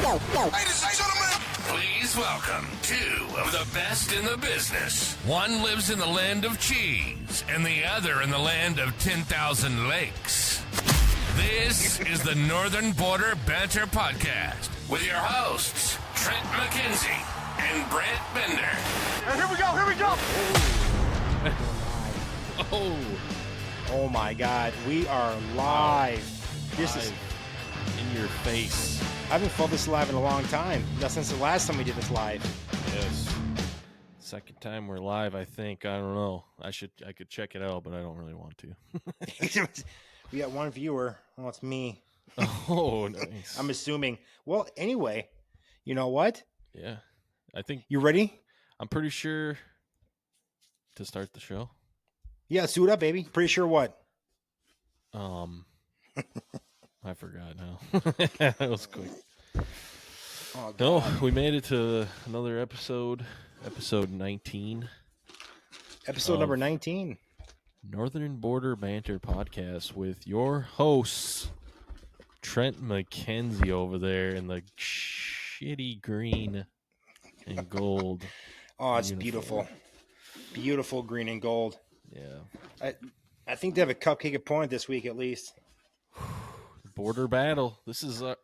Ladies and gentlemen, please welcome two of the best in the business. One lives in the land of cheese, and the other in the land of 10,000 lakes. This is the Northern Border Banter Podcast with your hosts, Trent McKenzie and Brant Bender. And here we go. Oh my God, we are live. This is in your face. I haven't felt this live in a long time. Not since the last time we did this live. Yes. Second time we're live, I think. I don't know. I could check it out, but I don't really want to. We got one viewer. Oh, it's me. Oh, nice. I'm assuming. Well, anyway, you know what? Yeah. I think You ready? I'm pretty sure to start the show. Yeah, suit up, baby. Pretty sure what? I forgot now. That was quick. Oh, God. No, we made it to another episode 19. Episode number 19. Northern Border Banter Podcast with your hosts, Trent McKenzie over there in the shitty green and gold. Oh, it's uniform. beautiful. Beautiful green and gold. Yeah. I think they have a cupcake opponent this week at least. Border battle. This is our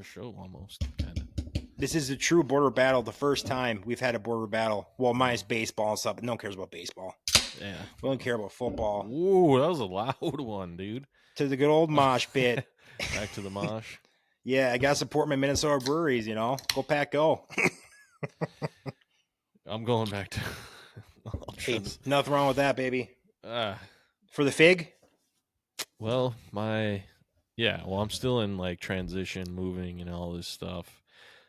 show almost. Kinda. This is a true border battle. The first time we've had a border battle. Well, minus baseball and stuff, but no one cares about baseball. Yeah. We don't care about football. Ooh, that was a loud one, dude. To the good old mosh pit. Back to the mosh. Yeah, I got to support my Minnesota breweries, you know. Go Pack, go. I'm going back to... Hey, nothing wrong with that, baby. Ah. For the fig? Well, I'm still in like transition, moving and all this stuff.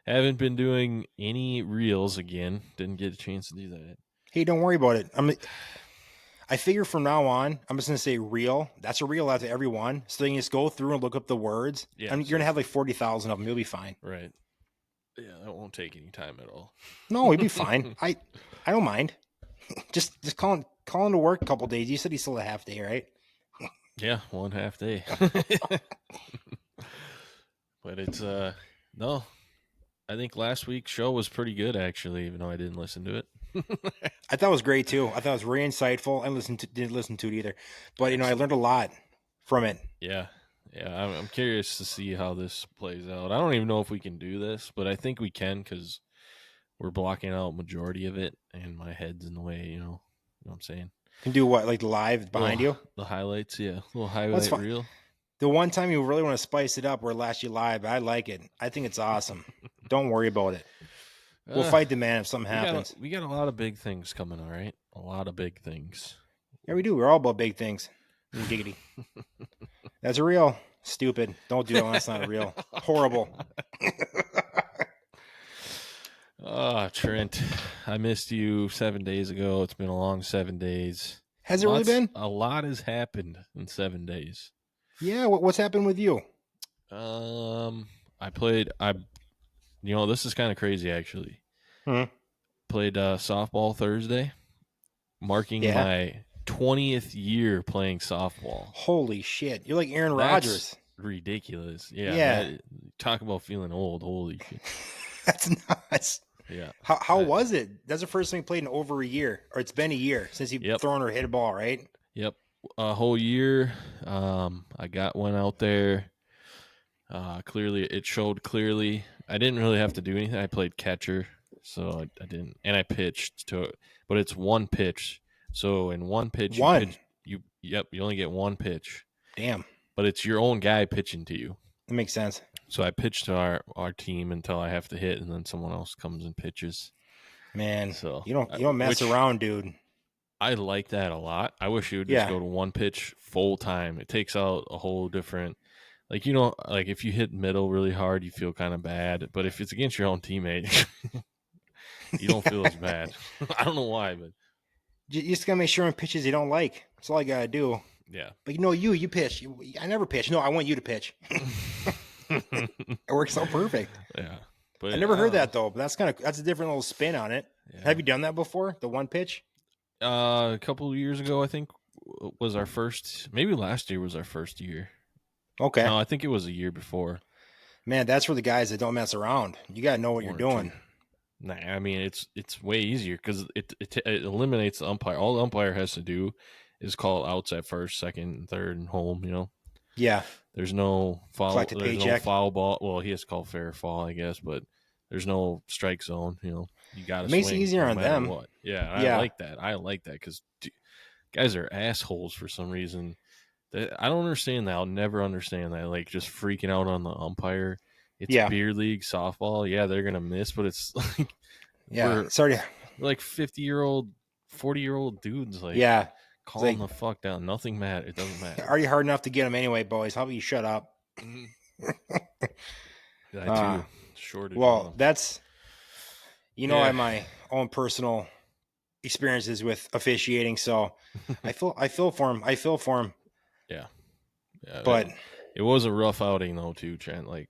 Haven't been doing any reels again. Didn't get a chance to do that. Hey, don't worry about it. I figure from now on, I'm just going to say reel. That's a reel out to everyone. So you can just go through and look up the words. Yeah, you're going to have like 40,000 of them. You'll be fine. Right. Yeah, that won't take any time at all. No, you'll be fine. I don't mind. Just calling to work a couple days. You said he's still a half day, right? Yeah, 1/2 day. But it's no. I think last week's show was pretty good actually, even though I didn't listen to it. I thought it was great too. I thought it was very insightful. I didn't listen to it either, but I learned a lot from it. Yeah. I'm curious to see how this plays out. I don't even know if we can do this, but I think we can because we're blocking out majority of it, and my head's in the way. You know what I'm saying? Can do what, like the live behind you? The highlights, yeah, little highlight reel. The one time you really want to spice it up, where last you live, I like it. I think it's awesome. Don't worry about it. We'll fight the man if something happens. We got a lot of big things coming, all right? A lot of big things. Yeah, we do. We're all about big things. Giggity. That's a real. Stupid. Don't do that. That's not a real. Horrible. Trent, I missed you 7 days ago. It's been a long 7 days. Has it really been? A lot has happened in 7 days. Yeah. What's happened with you? This is kind of crazy, actually. Played softball Thursday, marking my 20th year playing softball. Holy shit. You're like Aaron Rodgers. Ridiculous. Yeah. Talk about feeling old. Holy shit. That's nuts. Yeah. How was it? That's the first time you played in over a year, or it's been a year since you've thrown or hit a ball, right? Yep. A whole year. I got one out there. Clearly, it showed clearly. I didn't really have to do anything. I played catcher, so I didn't. And I pitched to it. But it's one pitch. So in one pitch, you only get one pitch. Damn. But it's your own guy pitching to you. That makes sense. So I pitch to our team until I have to hit, and then someone else comes and pitches. Man, so you don't mess around, dude. I like that a lot. I wish you would just go to one pitch full time. It takes out a whole different, like if you hit middle really hard, you feel kind of bad. But if it's against your own teammate, you don't feel as bad. I don't know why, but you just gotta make sure on pitches you don't like. That's all you gotta do. Yeah. But you pitch. I never pitch. No, I want you to pitch. It works so perfect. Yeah. But I never heard that though. But that's a different little spin on it. Yeah. Have you done that before? The one pitch? A couple of years ago, I think was our first. Maybe last year was our first year. Okay. No, I think it was a year before. Man, that's for the guys that don't mess around. You got to know what you're doing. Nah, I mean, it's way easier because it eliminates the umpire. All the umpire has to do is call outs at first, second, third, and home, you know? Yeah. There's no foul. Collect a There's paycheck. no foul ball. Well, he has to call fair fall, I guess, but there's no strike zone. You know, you got to swing. Makes it easier no on matter them. what. Yeah, Yeah. I like that. I like that because guys are assholes for some reason. I don't understand that. I'll never understand that. Like just freaking out on the umpire. It's beer league softball. Yeah, they're gonna miss, but it's like we're like 50-year-old, 40-year-old dudes. Like calling the fuck down. Nothing matters. It doesn't matter. Already hard enough to get them anyway, boys. How about you shut up? That too. Shortage. Well, that's I have my own personal experiences with officiating, so I feel for him. Yeah. But it was a rough outing though too, Trent. Like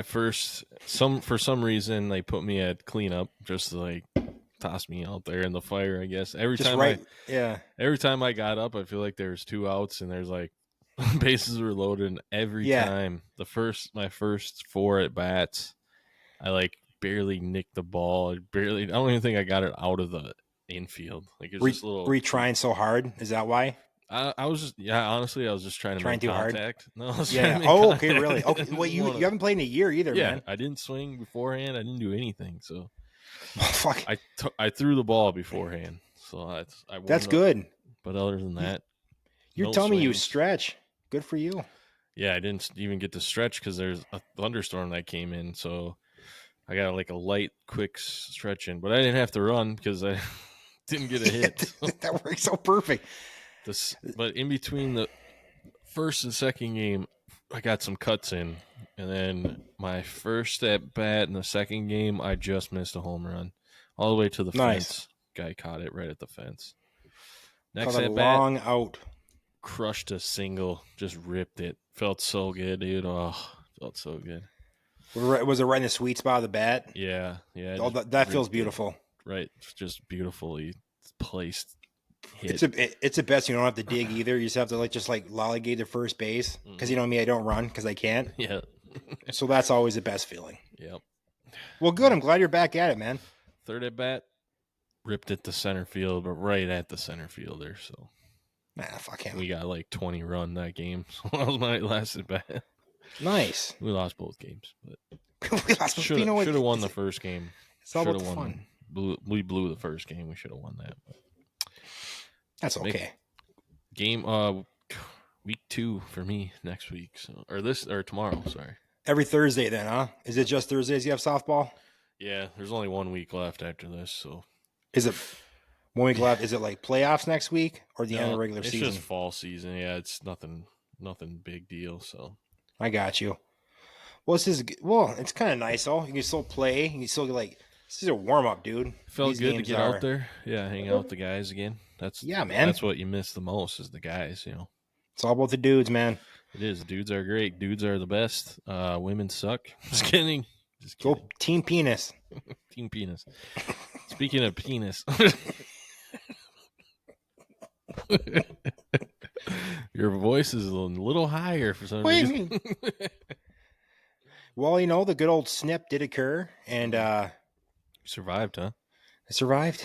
for some reason they put me at cleanup just to like toss me out there in the fire, I guess. Every time I got up, I feel like there's 2 outs and there's like bases were loaded, and every time my first 4 at bats, I like barely nicked the ball. I don't even think I got it out of the infield. Like it's just a little. Were you trying so hard? Is that why? I was just honestly, I was just trying to make contact. Hard? No, I was okay, really? Okay, well, you haven't played in a year either, man. I didn't swing beforehand. I didn't do anything, so fuck. I threw the ball beforehand, so that's good. But other than that, you're telling me you stretch. Good for you. Yeah, I didn't even get to stretch because there's a thunderstorm that came in, so I got like a light, quick stretch in. But I didn't have to run because I didn't get a hit. That works so perfect. But in between the first and second game, I got some cuts in. And then my first at bat in the second game, I just missed a home run. All the way to the fence. Guy caught it right at the fence. Next at bat, long out. Crushed a single, just ripped it. Felt so good, dude. Oh, felt so good. Was it right in the sweet spot of the bat? Yeah. Oh, that feels beautiful. Right, just beautifully placed. Hit. It's the best. You don't have to dig either. You just have to lollygate to first base because you know me, I don't run because I can't. Yeah. So that's always the best feeling. Yep. Well, good. I'm glad you're back at it, man. Third at bat, ripped it to center field, but right at the center fielder. So, fuck him. We got like 20 run that game. So that was my last at bat. Nice. We lost both games, but we lost. Should have won the first game. It's all about fun. We blew the first game. We should have won that. But that's okay. Game week 2 for me next week. So or tomorrow. Sorry. Every Thursday then, huh? Is it just Thursdays you have softball? Yeah, there's only 1 week left after this. So is it 1 week left? Is it like playoffs next week or the end of the regular season? It's just fall season. Yeah, it's nothing big deal. So I got you. Well, it's kind of nice though. You can still play. You can still this is a warm up, dude. Felt good to get out there. Yeah, hang out with the guys again. Man. That's what you miss the most is the guys. You know, it's all about the dudes, man. It is. Dudes are great. Dudes are the best. Women suck. Just kidding. Go Team Penis. Team Penis. Speaking of penis. Your voice is a little higher for some reason. Well, the good old snip did occur, and survived, huh? I survived.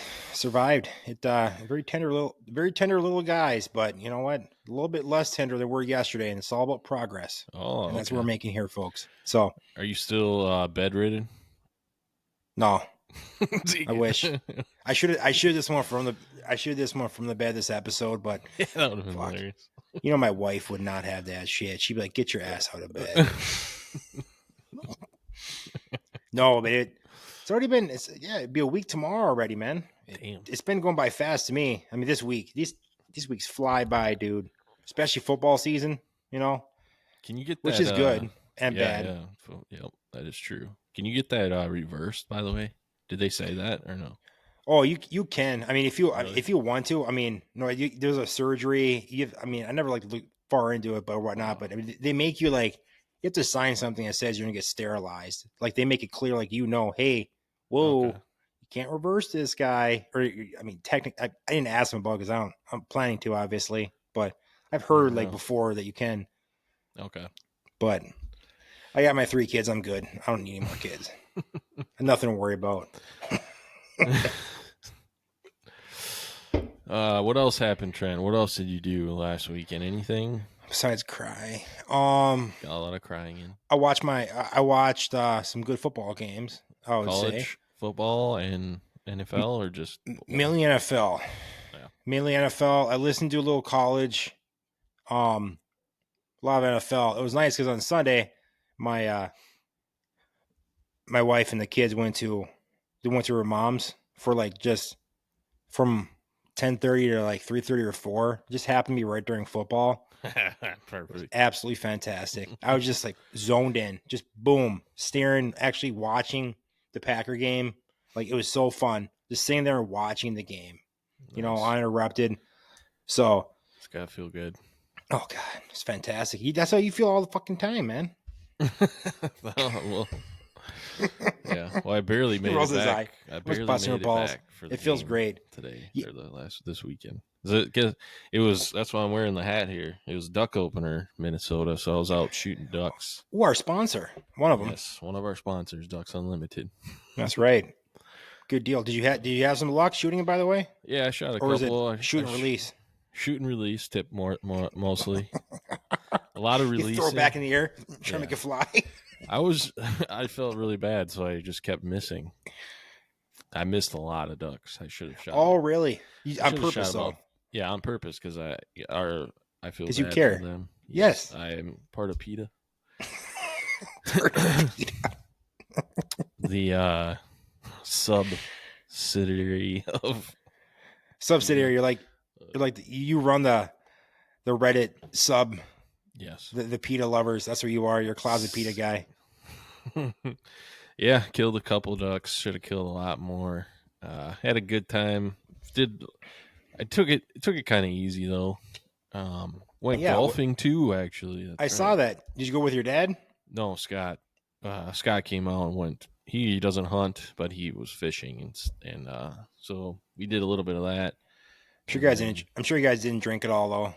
It very tender little guys, but you know what? A little bit less tender than we were yesterday, and it's all about progress. Oh, and that's what we're making here, folks. So, are you still bedridden? No. I wish I should this one from the bed this episode, but that would have been hilarious. My wife would not have that shit. She'd be like, "Get your ass out of bed." No, but it's already been. It'd be a week tomorrow already, man. Damn, it's been going by fast to me. I mean, this week, these weeks fly by, dude. Especially football season, Can you get that? Which is good and bad. Yeah, yep, that is true. Can you get that reversed? By the way, did they say that or no? Oh, you can. I mean, if you want to. I mean, no, there's a surgery. I never like to look far into it, but whatnot. But I mean, they make you you have to sign something that says you're gonna get sterilized. Like they make it clear, hey, whoa, you can't reverse this guy. Or I mean, technically, I didn't ask him about because I'm planning to, obviously, but I've heard before that you can. Okay, but I got my 3 kids. I'm good. I don't need any more kids. Nothing to worry about. What else happened, Trent? What else did you do last weekend? Anything? Besides cry. Got a lot of crying in. I watched some good football games. I would say College football and NFL, or just mainly NFL. Yeah. Mainly NFL. I listened to a little college. A lot of NFL. It was nice because on Sunday, my wife and the kids went to her mom's for like just from 10:30 to like 3:30 or 4. Just happened to be right during football. Perfect. Absolutely fantastic. I was just like zoned in, just boom, staring, actually watching the Packer game. Like it was so fun, just sitting there and watching the game, Nice. you know, uninterrupted. So It's gotta feel good. oh god, it's fantastic. That's how you feel all the fucking time, man. Well, yeah. Well, I barely made rolls it his back. eye. I barely busting her made it balls. back for the It feels game great. today Yeah. or this weekend. It was. That's why I'm wearing the hat here. It was duck opener, Minnesota. So I was out shooting ducks. Ooh, our sponsor, one of them. Yes, one of our sponsors, Ducks Unlimited. That's right. Good deal. Did you have some luck shooting, by the way? Yeah, I shot a Or couple. was it shoot and release? Shoot and release tip mostly. A lot of releasing. You throw it back in the air, try to Yeah. make it fly. I felt really bad, so I just kept missing. I missed a lot of ducks. I should have shot. Oh, really? I On should have purpose, shot though. about- Yeah, on purpose, because I feel 'Cause bad you care. for them. Yes. I am part of PETA. The subsidiary of Subsidiary. You're like you run the Reddit sub, yes. the PETA lovers. That's what you are. You're a closet PETA guy. Yeah, killed a couple ducks. Should have killed a lot more. Had a good time. I took it kind of easy though. Went Yeah, golfing too. Actually, I saw that. Did you go with your dad? No, Scott. Scott came out and went. He doesn't hunt, but he was fishing, and so we did a little bit of that. I'm sure you guys didn't drink at all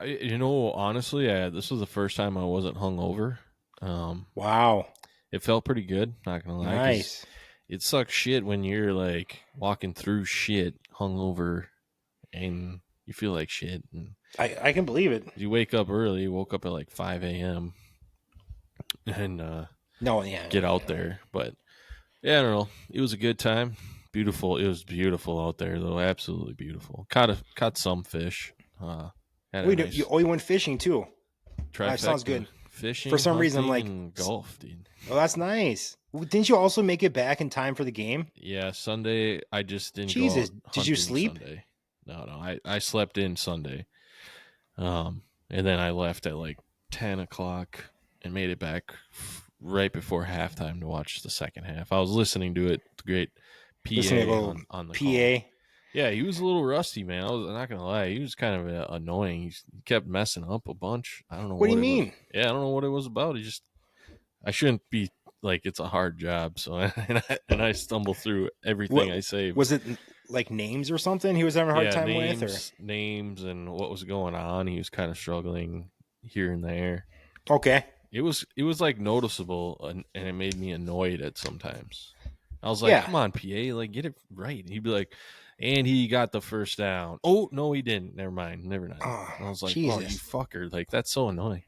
though. Honestly, this was the first time I wasn't hungover. Wow. It felt pretty good. Not gonna lie. 'Cause Nice. It sucks shit when you're like walking through shit hungover, and you feel like shit. And I can believe it. you wake up early. Woke up at like 5 a.m. and No, yeah. get out there. But yeah, I don't know. It was a good time. Beautiful. It was beautiful out there, though. Absolutely beautiful. Caught some fish. Had a nice You went fishing too. That sounds trifecta. good. Fishing, For some reason, I'm hunting, like- and golf, dude. Oh, that's nice. Didn't you also make it back in time for the game? Yeah, Sunday I just didn't. Jesus, go out did you hunting sleep? Sunday. No. I slept in Sunday. And then I left at like 10 o'clock and made it back right before halftime to watch the second half. I was listening to it. Great Listening to a PA little on the PA. call. Yeah, he was a little rusty, man. I'm not gonna lie. He was kind of annoying. He kept messing up a bunch. I don't know. What do you it was. mean? Yeah, I don't know what it was about. I shouldn't be like, it's a hard job. So and I stumble through everything I say. Was it like names or something he was having a hard time names, with? Or names and what was going on. He was kind of struggling here and there. okay. It was like noticeable, and it made me annoyed at sometimes. I was like, Yeah. "Come on, PA, like get it right." And he'd be like, "And he got the first down." Oh no, he didn't. Never mind. Never mind. Oh, And I was like, Jesus. "Oh, you fucker!" Like that's so annoying.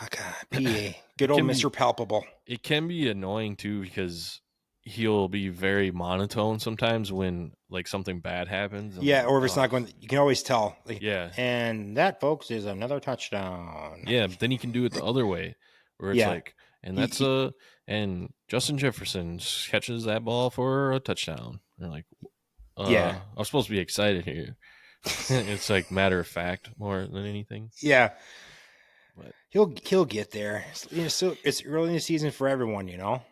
Oh, God. PA. Good old Can be- Mr. Palpable. It can be annoying too because he'll be very monotone sometimes when like something bad happens. I'm Yeah, like, or if it's "Oh." not going, you can always tell. Like, Yeah. and that, folks, is another touchdown. Yeah, but then he can do it the other way, where it's Yeah. like, and that's and Justin Jefferson catches that ball for a touchdown. And you're like, Yeah. I was supposed to be excited here. It's like matter of fact more than anything. Yeah. But He'll get there. So it's early in the season for everyone, you know.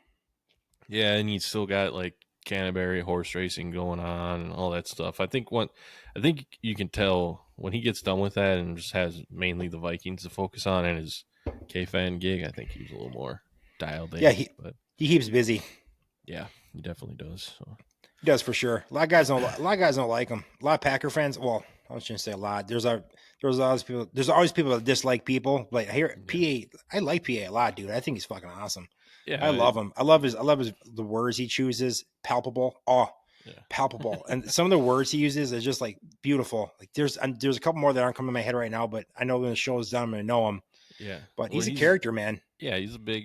yeah, and he's still got like Canterbury horse racing going on and all that stuff. I think you can tell when he gets done with that and just has mainly the Vikings to focus on and his K-Fan gig. I think he was a little more dialed in. Yeah, he keeps busy. yeah, he definitely does. So. He does for sure. A lot of guys don't like him. A lot of Packer fans. Well, I shouldn't say a lot. There's always people. There's always people that dislike people. Like I hear PA. I like PA a lot, dude. I think he's fucking awesome. Yeah, I love him. I love his the words he chooses. Palpable. Oh, palpable. And some of the words he uses is just like beautiful. Like there's a couple more that aren't coming to my head right now, but I know when the show is done, I'm gonna know him. Yeah, But he's a character, man. Yeah, he's a big.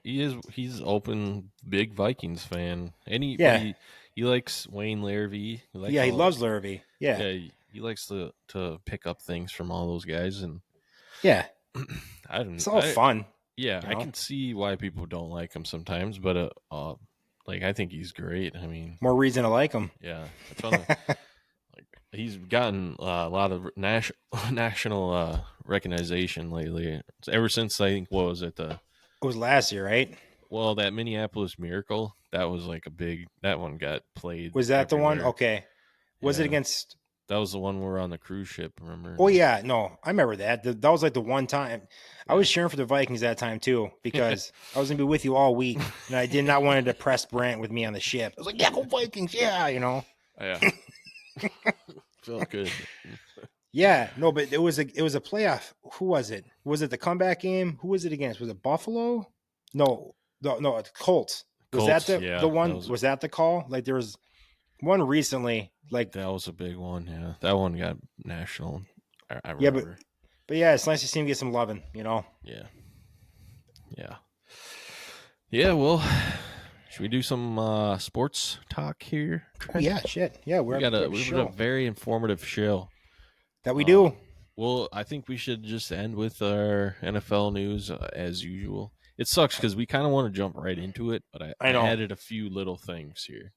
He's open big Vikings fan. He likes Wayne Larrivee. He loves Larrivee. Yeah, he likes to pick up things from all those guys, and yeah, I don't. It's all fun. Yeah, I can see why people don't like him sometimes, but like I think he's great. I mean, more reason to like him. Yeah, a ton of, like he's gotten a lot of national recognition lately. Ever since I think what was it It was last year, right? Well, that Minneapolis Miracle, that was like a big. That one got played. Was that everywhere. the one? Okay. Was it against? That was the one we were on the cruise ship. Remember? Oh yeah, no, I remember that. That was like the one time I was cheering for the Vikings that time too because I was gonna be with you all week, and I did not want to depress Brant with me on the ship. I was like, "Yeah, go Vikings, yeah," you know. Yeah. Felt good. Yeah, no, but it was a playoff. Who was it? Was it the comeback game? Who was it against? Was it Buffalo? No, it's Colts. Was that the one? Was that the call? Like there was one recently. Like that was a big one. Yeah, that one got national. I remember. Yeah, but yeah, it's nice to see him get some loving. You know. Yeah. Well, should we do some sports talk here? Oh, yeah, shit. Yeah, we got a very informative show. That we do. Well, I think we should just end with our NFL news as usual. It sucks because we kind of want to jump right into it, but I added a few little things here.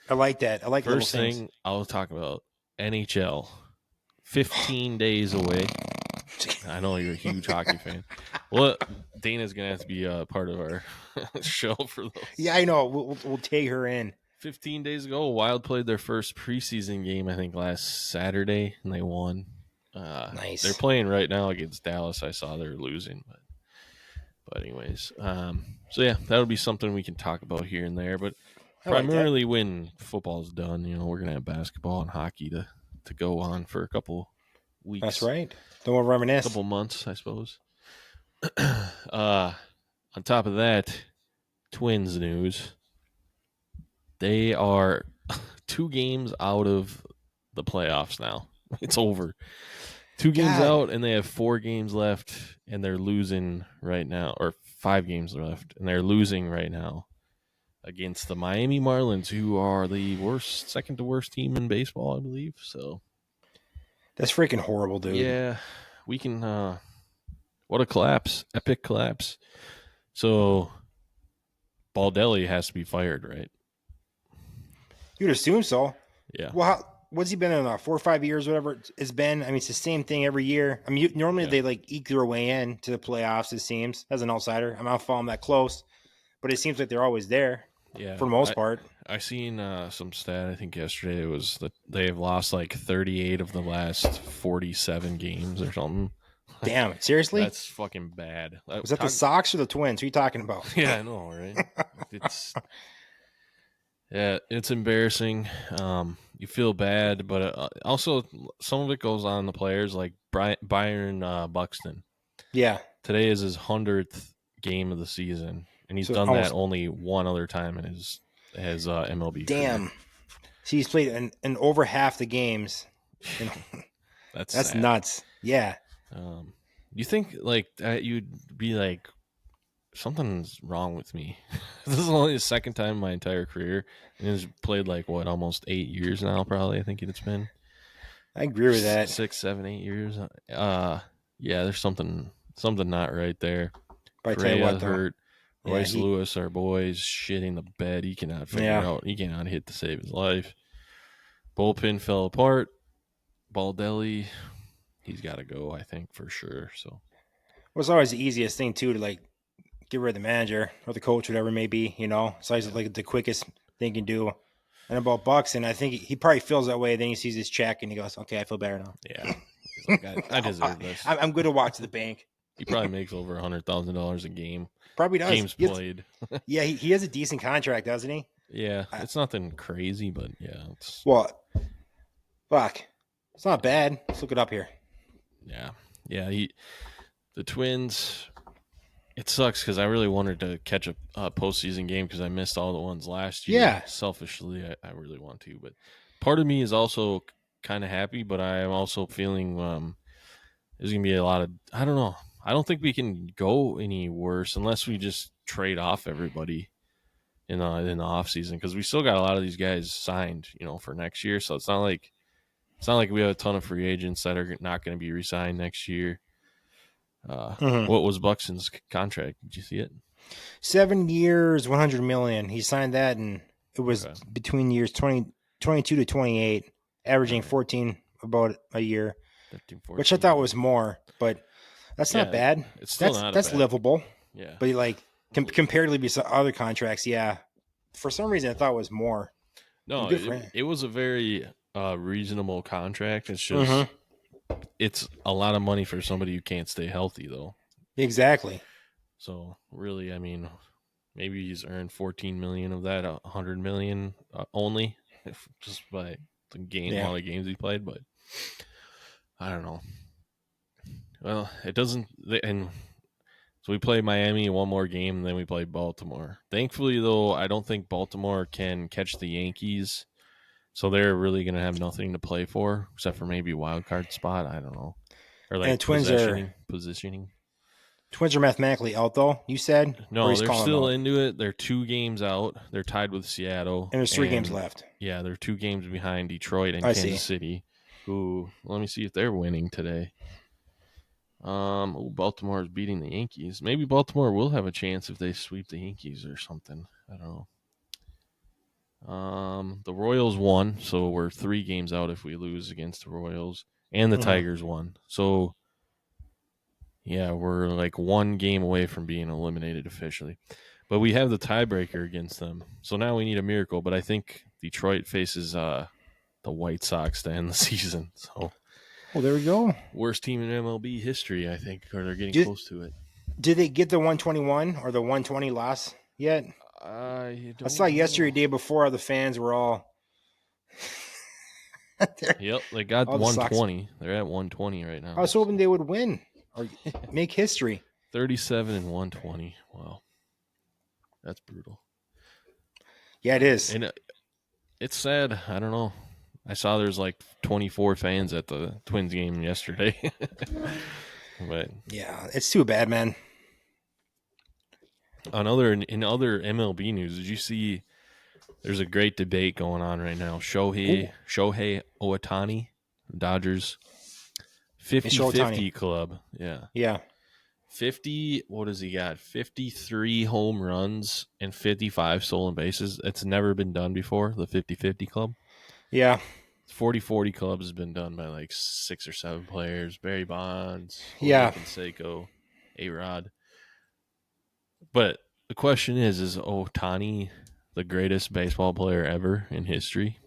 I like that. I like first little thing things. I'll talk about NHL. 15 days away. I know you're a huge hockey fan. Well, Dana's gonna have to be a part of our show for those. Yeah, I know. We'll take her in. 15 days ago, Wild played their first preseason game, I think last Saturday, and they won. Nice. They're playing right now against Dallas. I saw they're losing, but anyways, so yeah, that'll be something we can talk about here and there. But primarily when football's done, we're gonna have basketball and hockey to go on for a couple weeks. That's right. Don't want to reminisce. A couple months, I suppose. On top of that, Twins news. They are 2 games out of the playoffs now. It's over. 2 games out, and they have 4 games left, and they're losing right now, or 5 games left, and they're losing right now against the Miami Marlins, who are the second to worst team in baseball, I believe. So that's freaking horrible, dude. Yeah, we can. What a collapse! Epic collapse. So Baldelli has to be fired, right? You'd assume so. Yeah. Well, what's he been in 4 or 5 years, whatever it's been? I mean, it's the same thing every year. I mean, normally they like eke their way in to the playoffs, it seems, as an outsider. I'm not following that close, but it seems like they're always there. Yeah. For the most part. I seen some stat, I think yesterday, it was that they've lost like 38 of the last 47 games or something. Damn, seriously? That's fucking bad. Was that the Sox or the Twins? Who are you talking about? Yeah, I know, right? It's embarrassing. You feel bad, but also some of it goes on the players, like Byron Buxton. Yeah. Today is his 100th game of the season, and he's done that only one other time in his MLB Damn. career. See, he's played in over half the games. That's nuts. Yeah. You think like you'd be like, something's wrong with me. This is only the second time in my entire career, and he's played like almost 8 years now. Probably, I think it's been. I agree with that. 6, 7, 8 years. Yeah, there's something not right there. Correa hurt. Royce Lewis, our boys, shitting the bed. He cannot figure out. He cannot hit to save his life. Bullpen fell apart. Baldelli, he's got to go, I think, for sure. So, well, it's always the easiest thing too to like get rid of the manager or the coach, whatever it may be. It's always like the quickest thing you can do. And about Buxton, I think he probably feels that way. Then he sees his check and he goes, "Okay, I feel better now." Yeah, he's like, I deserve this. I'm good to walk to the bank. He probably makes over $100,000 a game. Probably does. Games played. Yeah, he has a decent contract, doesn't he? Yeah, it's nothing crazy, but yeah. Well, fuck. It's not bad. Let's look it up here. Yeah. The Twins. It sucks because I really wanted to catch a postseason game because I missed all the ones last year. Yeah. Selfishly, I really want to, but part of me is also kind of happy, but I am also feeling there's gonna be a lot of, I don't know. I don't think we can go any worse unless we just trade off everybody in the off season, because we still got a lot of these guys signed, for next year. So it's not like we have a ton of free agents that are not going to be re-signed next year. What was Buxton's contract? Did you see it? 7 years, $100 million. He signed that, and it was between years 22 to 28, averaging 14 about a year, 13, 14, which I thought was more, but that's not bad. It's still that's bad. livable. Yeah, but like comparatively to other contracts, for some reason I thought it was more. No, it was a very reasonable contract. It's just it's a lot of money for somebody who can't stay healthy, though. Exactly. So really, I mean, maybe he's earned 14 million of that, 100 million only, just by the amount of games he played. But I don't know. Well, it doesn't, and so we play Miami one more game, and then we play Baltimore. Thankfully, though, I don't think Baltimore can catch the Yankees, so they're really going to have nothing to play for except for maybe wild card spot. I don't know, or like positioning. Twins are mathematically out, though. You said no, they're still into it. They're 2 games out. They're tied with Seattle, and there's 3 games left. Yeah, they're 2 games behind Detroit and Kansas City. Who? Let me see if they're winning today. Baltimore is beating the Yankees. Maybe Baltimore will have a chance if they sweep the Yankees or something. I don't know. The Royals won, so we're 3 games out if we lose against the Royals, and the Tigers won. So, yeah, we're like 1 game away from being eliminated officially. But we have the tiebreaker against them, so now we need a miracle. But I think Detroit faces the White Sox to end the season. So. Well, there we go. Worst team in MLB history, I think, or they're getting close to it. Did they get the 121 or the 120 loss yet? I saw yesterday, day before, the fans were all. Yep, they got 120. They're at 120 right now. I was hoping they would win or make history. 37 and 120. Wow, that's brutal. Yeah, it is. And it's sad. I don't know. I saw there's like 24 fans at the Twins game yesterday. But yeah, it's too bad, man. In other MLB news, did you see there's a great debate going on right now? Shohei Ohtani, Dodgers 50-50 club. Yeah. Yeah. 50, what does he got? 53 home runs and 55 stolen bases. It's never been done before, the 50-50 club. Yeah. 40-40 club has been done by like 6 or 7 players. Barry Bonds, Canseco, A-Rod. But the question is Ohtani the greatest baseball player ever in history?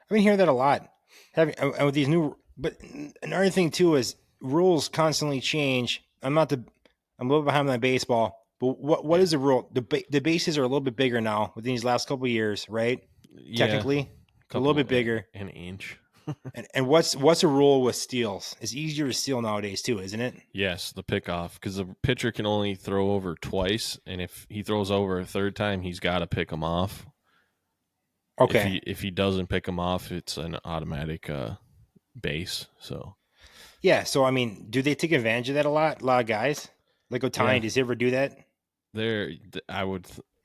I've been hearing that a lot. With these new, but another thing too is rules constantly change. I'm a little behind on baseball, but what is the rule? The bases are a little bit bigger now within these last couple of years, right? Yeah. Technically. A little bit bigger. An inch. and what's the rule with steals? It's easier to steal nowadays too, isn't it? Yes, the pickoff, because the pitcher can only throw over twice, and if he throws over a third time, he's got to pick him off. Okay. If he doesn't pick him off, it's an automatic base. So. Yeah. So I mean, do they take advantage of that a lot? A lot of guys like Ohtani. Does he ever do that?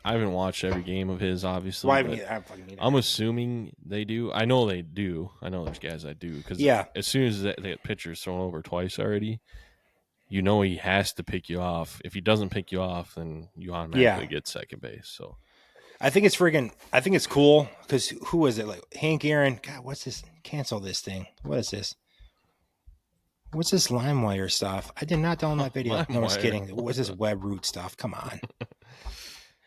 I haven't watched every game of his, obviously. Well, I'm assuming they do. I know they do. I know there's guys that do. Because as soon as that pitcher's thrown over twice already, he has to pick you off. If he doesn't pick you off, then you automatically get second base. So I think it's cool because who is it? Like Hank Aaron. God, what's this? Cancel this thing. What is this? What's this LimeWire stuff? I did not download that video. No, I'm just kidding. What's this web root stuff? Come on.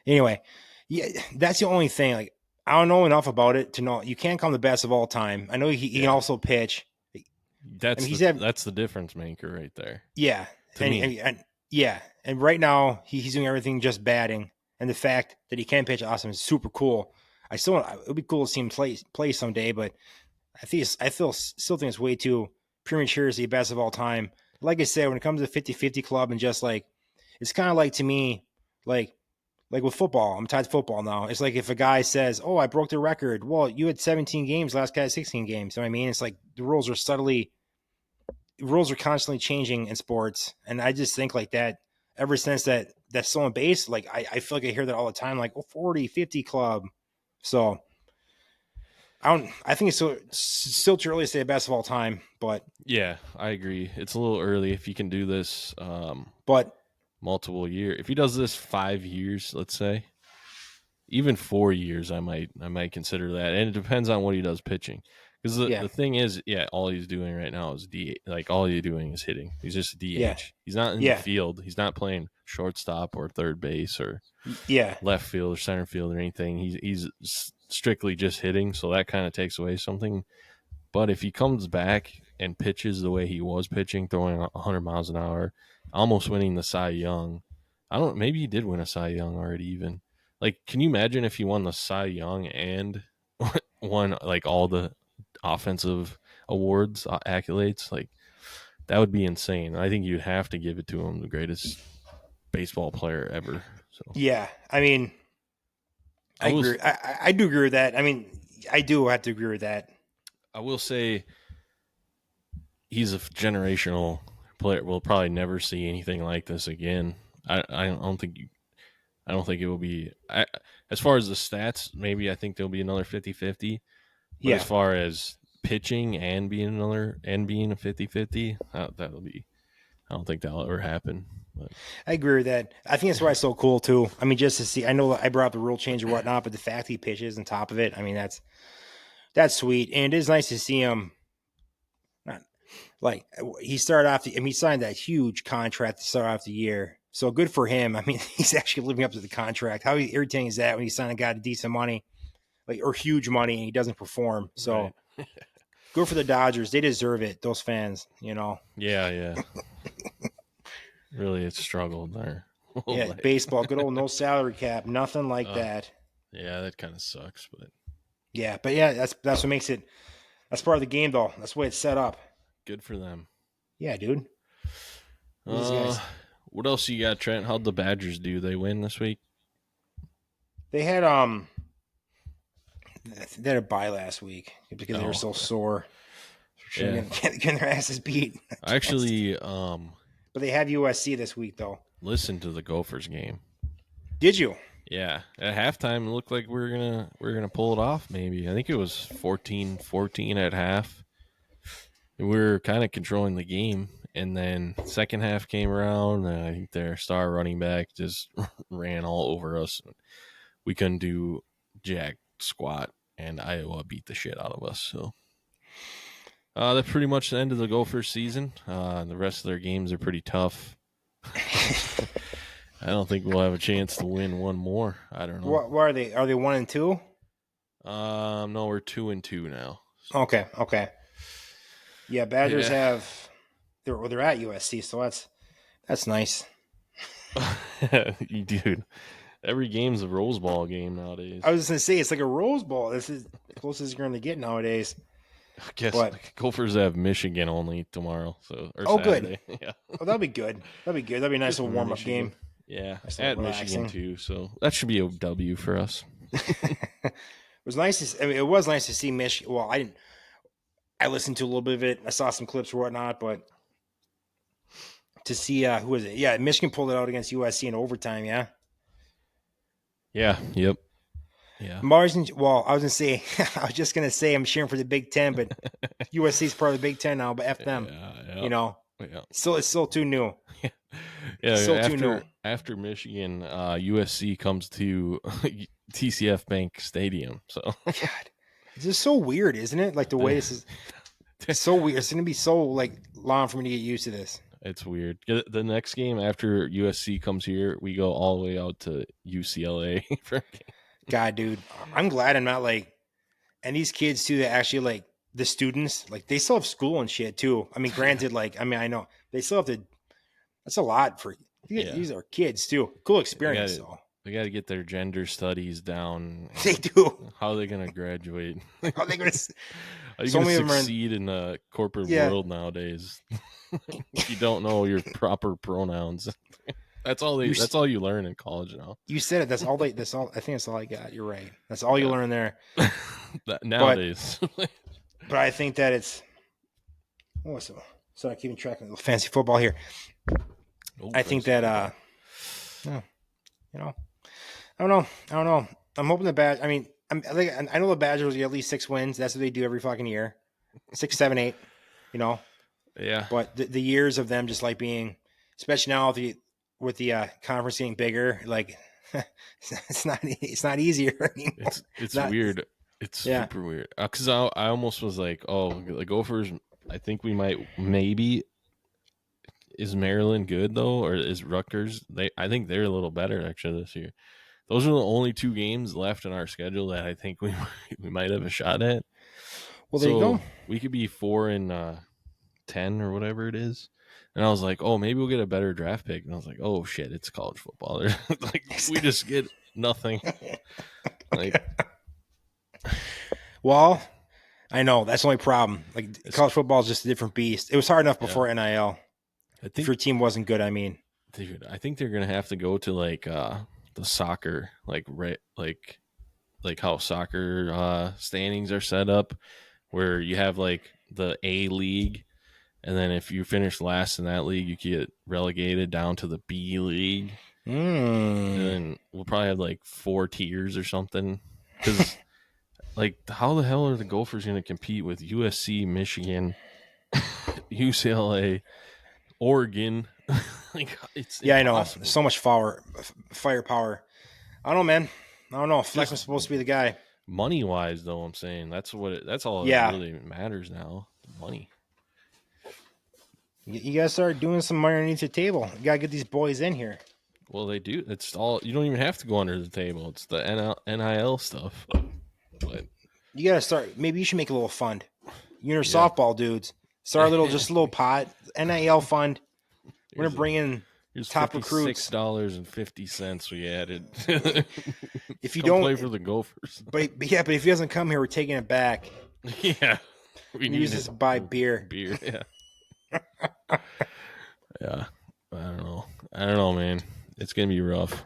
Anyway, yeah, that's the only thing. Like, I don't know enough about it to know you can't come the best of all time. I know he can also pitch. That's the difference maker right there. Yeah, and right now he's doing everything just batting, and the fact that he can pitch awesome is super cool. It would be cool to see him play someday, but still think it's way too premature to say best of all time. Like I said, when it comes to 50-50 club and just like, it's kind of like to me, like with football, I'm tied to football now. It's like if a guy says, "Oh, I broke the record." Well, you had 17 games, last guy had 16 games. You know what I mean? It's like the rules are constantly changing in sports, and I just think like that. Ever since that's stolen base, like I feel like I hear that all the time, like 40-50 club. So I think it's still too early to say best of all time, but Yeah, I agree. It's a little early if he can do this but multiple year. If he does this 5 years, let's say, even 4 years, I might consider that. And it depends on what he does pitching. Because yeah, the thing is, yeah, all he's doing right now is DH. Like all he's doing is hitting. He's just a DH. yeah, He's not in the yeah, field. He's not playing shortstop or third base or yeah, left field or center field or anything. He's strictly just hitting. So that kind of takes away something. But if he comes back and pitches the way he was pitching, throwing 100 miles an hour, almost winning the Cy Young, maybe he did win a Cy Young already even. Like, can you imagine if he won the Cy Young and won like all the offensive awards, accolades? Like, that would be insane. I think you'd have to give it to him, the greatest baseball player ever. So yeah. I mean, I agree. I do agree with that. I mean, I do have to agree with that. I will say he's a generational player. We'll probably never see anything like this again. I don't think it will be. As far as the stats, maybe I think there'll be another 50-50. But Yeah, as far as pitching and being a 50-50, that'll be. I don't think that'll ever happen. But I agree with that. I think that's why it's so cool too. I mean, just to see, I know I brought up the rule change or whatnot, but the fact he pitches on top of it, I mean, that's sweet, and it is nice to see him. Like he started off, he signed that huge contract to start off the year. So good for him. I mean, he's actually living up to the contract. How irritating is that when you sign a guy to decent money, like or huge money, and he doesn't perform? So right. good for the Dodgers. They deserve it. Those fans, Yeah. Really, it's struggled there. Yeah, baseball, good old no salary cap, nothing like that. Yeah, that kind of sucks, but Yeah, but yeah, that's what makes it. That's part of the game, though. That's the way it's set up. good for them. Yeah, dude. These guys, What else you got, Trent? How'd the Badgers do? They win this week? they had they had a bye last week because they were so sore. Yeah. Getting their asses beat. I actually But they have USC this week, though. listened to the Gophers game. Did you? Yeah, at halftime it looked like we are gonna pull it off. Maybe I think it was 14-14 at half. We were kind of controlling the game, and then second half came around, and I think their star running back just ran all over us. We couldn't do jack squat, and Iowa beat the shit out of us. So that's pretty much the end of the Gophers season. The rest of their games are pretty tough. I don't think we'll have a chance to win one more. I don't know. What are they? Are they 1-2? No, we're 2-2 now. Okay. Yeah, Badgers have. They're at USC, so that's nice. Dude, every game's a Rose Bowl game nowadays. I was just gonna say it's like a Rose Bowl. This is the closest you're gonna get nowadays. I guess the Gophers have Michigan only tomorrow. Saturday. Good. Yeah. Oh, that'll be good. That'll be a nice little warm up game. Yeah, nice at relaxing. Michigan too. So that should be a W for us. It was nice. It was nice to see Michigan. Well, I listened to a little bit of it. I saw some clips or whatnot, but to see who was it? Yeah, Michigan pulled it out against USC in overtime. Yeah. Yeah. Yep. Yeah. I was just gonna say I'm cheering for the Big Ten, but USC's part of the Big Ten now. But F them. Yeah. It's still too new. Yeah. After Michigan, USC comes to TCF Bank Stadium. So God, it's just so weird, isn't it? Like the way this is. It's so weird. It's gonna be so like long for me to get used to this. It's weird. The next game after USC comes here, we go all the way out to UCLA for a game. God, dude, I'm glad I'm not like, and these kids too that actually like the students, like they still have school and shit too. I mean, granted, I know they still have to. That's a lot for these are kids too. Cool experience though. They got to get their gender studies down. They do. How are they going to graduate? How they going to? How are you So going to many of them are in- succeed in the corporate Yeah. world nowadays? If you don't know your proper pronouns, that's all you learn in college now. You said it. That's all. That's all. I think that's all I got. You're right. That's all you learn there. Nowadays. But I think that it's. Oh, so I'm keeping track of the fantasy football here. I think that I don't know. I'm hoping the Badgers. I mean, I know the Badgers will get at least 6 wins. That's what they do every fucking year. 6, 7, 8. Yeah. But the years of them just like being, especially now with the conference getting bigger, like it's not easier anymore. It's weird. It's super weird. Because I almost was like, oh, the Gophers. I think we might maybe. Is Maryland good though, or is Rutgers? I think they're a little better actually this year. Those are the only 2 games left in our schedule that I think we might have a shot at. Well, there you go. We could be 4-10 or whatever it is. And I was like, oh, maybe we'll get a better draft pick. And I was like, oh shit, it's college football. Like we just get nothing. Like, well, I know that's the only problem. Like college football is just a different beast. It was hard enough before NIL. I think if your team wasn't good, I mean, dude, I think they're gonna have to go to like the soccer, like how soccer standings are set up, where you have like the A league, and then if you finish last in that league, you get relegated down to the B league. And then we'll probably have like 4 tiers or something. Because like, how the hell are the Gophers going to compete with USC, Michigan, UCLA, Oregon? Like, it's impossible. I know. So much firepower. I don't know, man. I don't know. Flex was supposed to be the guy. Money wise, though, I'm saying that's all that really matters now. Money. You gotta start doing some money underneath the table. You gotta get these boys in here. Well, they do. It's all. You don't even have to go under the table. It's the NIL stuff. But you gotta start. Maybe you should make a little fund. You're softball dudes. Start a little pot. NIL fund. We're gonna bring in top recruits. $56.50 we added. If you don't play for the Gophers, but if he doesn't come here, we're taking it back. Yeah, we need to buy beer. Yeah. Yeah. I don't know, man. It's gonna be rough.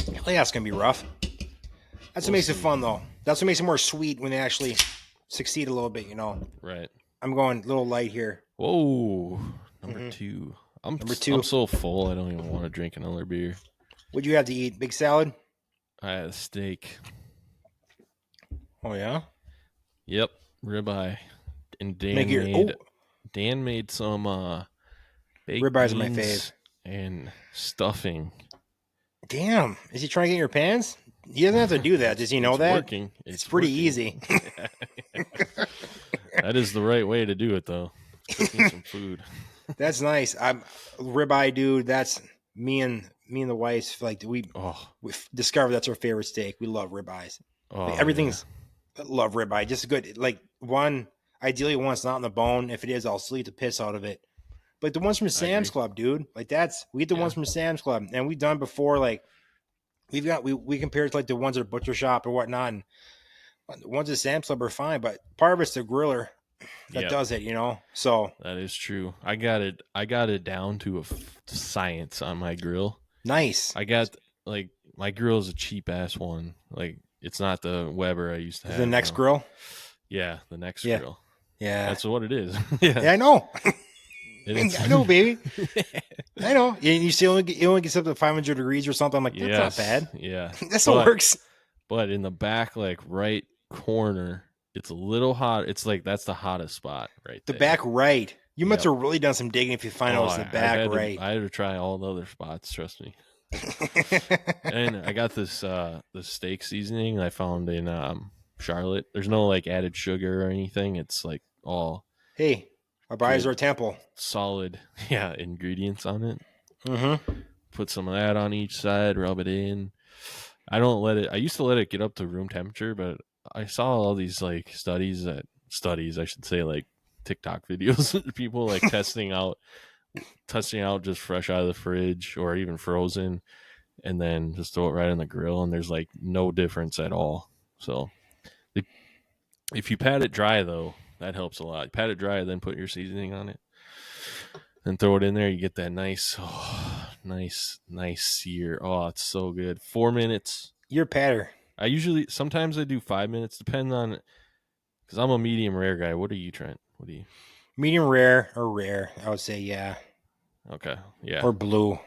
Yeah, it's gonna be rough. That's what makes it fun, though. That's what makes it more sweet when they actually succeed a little bit. Right. I'm going a little light here. Whoa, number 2. Number 2. I'm so full. I don't even want to drink another beer. What'd you have to eat? Big salad? I had a steak. Oh yeah. Yep, ribeye. And Dan made some baked ribeyes are my beans fave. And stuffing. Damn, is he trying to get in your pants? He doesn't have to do that. Does he know that? Working. It's pretty easy. That is the right way to do it, though. Cooking some food. That's nice. I'm ribeye, dude. That's me and the wife. Like we discovered that's our favorite steak. We love ribeyes. Like, everything's love ribeye. Just good. Like ideally one's not in the bone. If it is, I'll sleep the piss out of it. But the ones from Sam's Club, dude. Like we get the ones from Sam's Club, and we've done before. Like we compared to like the ones at a butcher shop or whatnot. And the ones at Sam's Club are fine, but part of it's the griller that does it, So that is true. I got it down to a science on my grill. Nice. I got like my grill is a cheap ass one. Like it's not the Weber I used to have. The next grill. Yeah, the next grill. Yeah, that's what it is. Yeah, I know. I know, baby. I know. You see, it only gets up to 500 degrees or something. I'm like, that's not bad. Yeah, that still works. But in the back, like right corner, it's a little hot. It's like that's the hottest spot right there. The back right. You must have really done some digging if you find out it's the back right. I had to try all the other spots. Trust me. And I got this steak seasoning I found in Charlotte. There's no like added sugar or anything. It's like all. Hey. Our bodies are a temple. Solid, ingredients on it. Mm-hmm. Put some of that on each side, rub it in. I used to let it get up to room temperature, but I saw all these like studies, I should say, like TikTok videos, people like testing out just fresh out of the fridge or even frozen. and then just throw it right on the grill, and there's like no difference at all. So if you pat it dry, though, that helps a lot. Pat it dry, then put your seasoning on it, and throw it in there. You get that nice sear. Oh, it's so good. 4 minutes. You're a patter. Sometimes I do 5 minutes, depending on, because I'm a medium rare guy. What are you, Trent? What are you? Medium rare or rare, I would say, yeah. Okay, yeah. Or blue.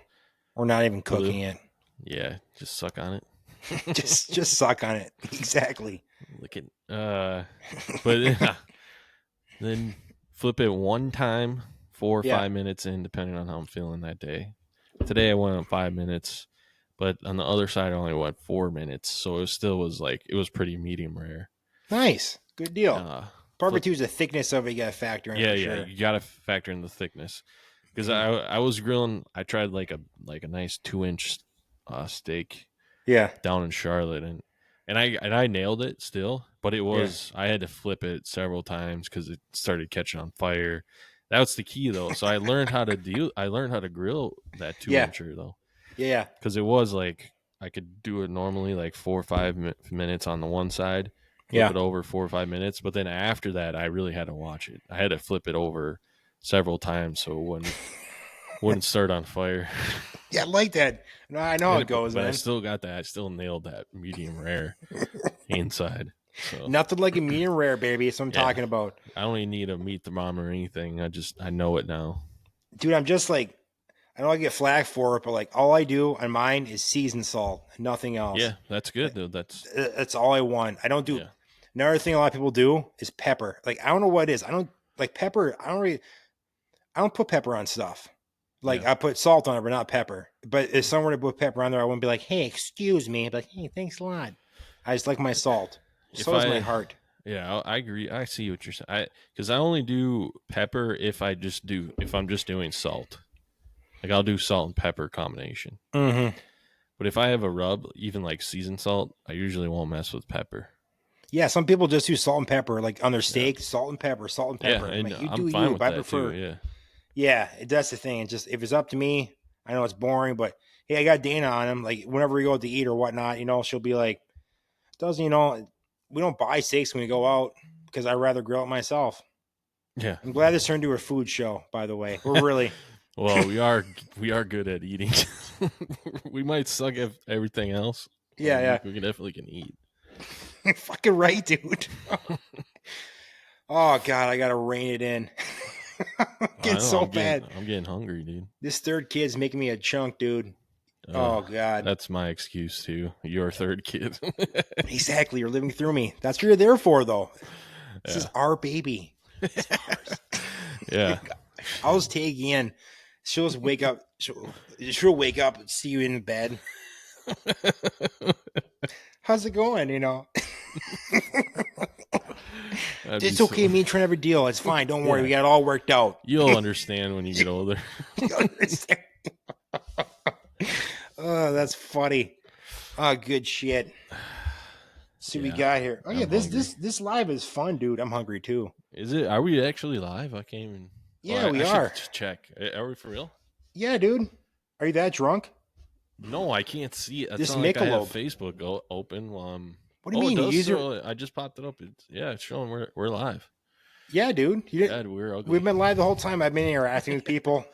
Or not even Blue. cooking it. Yeah, just suck on it. just suck on it. Exactly. Lick it. But then flip it one time, 4 or 5 minutes in, depending on how I'm feeling that day. Today I went on 5 minutes, but on the other side I only went 4 minutes, so it was pretty medium rare. Nice. Good deal. Part of it too is the thickness of it. You got to factor in. Yeah, sure. You got to factor in the thickness, because I was grilling. I tried like a nice 2-inch steak. Yeah. Down in Charlotte, and I nailed it still, but it was I had to flip it several times because it started catching on fire. That's the key though. So I learned how to grill that 2-incher though. Yeah. Because it was like I could do it normally like 4 or 5 minutes on the one side. Flip it over 4 or 5 minutes, but then after that, I really had to watch it. I had to flip it over several times so it wouldn't start on fire. Yeah, I like that. No, I know how it goes, but man. I still got that. I still nailed that medium rare inside. So nothing like a medium rare, baby. That's what I'm talking about. I don't even need a meat thermometer or anything. I know it now. Dude, I'm just like, I know I get flack for it, but like all I do on mine is seasoned salt, nothing else. Yeah, that's good, dude. That's all I want. I don't do. Yeah. Another thing a lot of people do is pepper. Like I don't know what it is. I don't like pepper. I don't put pepper on stuff. Like I put salt on it, but not pepper. But if someone were to put pepper on there, I wouldn't be like, "Hey, excuse me." I'd be like, "Hey, thanks a lot." I just like my salt. So is my heart. Yeah, I agree. I see what you're saying. Because I only do pepper if I'm just doing salt. Like I'll do salt and pepper combination. Mm-hmm. But if I have a rub, even like seasoned salt, I usually won't mess with pepper. Yeah, some people just do salt and pepper, like on their steak, salt and pepper. Yeah, and like, I'm fine with that too. Yeah, that's the thing. It's just if it's up to me, I know it's boring, but hey, I got Dana on him. Like whenever we go out to eat or whatnot, she'll be like, we don't buy steaks when we go out because I'd rather grill it myself. Yeah. I'm glad this turned into a food show, by the way. We're really well, we are good at eating. We might suck at everything else. Yeah. We definitely can eat. Fucking right, dude. Oh God, I gotta rein it in. I'm getting hungry, dude. This third kid's making me a chunk, dude. Oh God. That's my excuse too. Your third kid. Exactly. You're living through me. That's what you're there for, though. This is our baby. It's ours. Yeah. I'll just take you in. She'll just wake up. She'll wake up and see you in bed. How's it going? It's okay. Me and Trent have a deal. It's fine. Don't worry. We got it all worked out. You'll understand when you get older. You'll understand. Oh, that's funny. Oh, good shit. See what we got here. Oh, yeah. This live is fun, dude. I'm hungry too. Is it? Are we actually live? I can't even. Yeah, we are. Check. Are we for real? Yeah, dude. Are you that drunk? No, I can't see it. This Michelob. Like I have Facebook open while I'm. What do you mean? I just popped it up. It's showing we're live. Yeah, dude. We're ugly. We've been live the whole time. I've been interacting with people.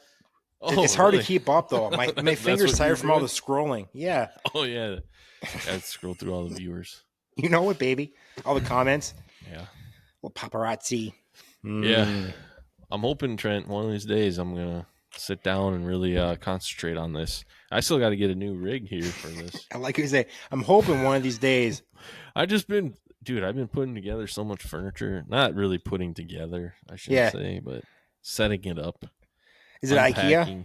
It's hard to keep up though. My fingers tired from all the scrolling. Yeah. Oh yeah. I scroll through all the viewers. You know it, baby. All the comments. Yeah. Well, paparazzi. Yeah. I'm hoping, Trent, one of these days I'm gonna sit down and really concentrate on this. I still got to get a new rig here for this. I like you say. I'm hoping one of these days. I've been putting together so much furniture. Not really putting together, I should say, but setting it up. Is it IKEA?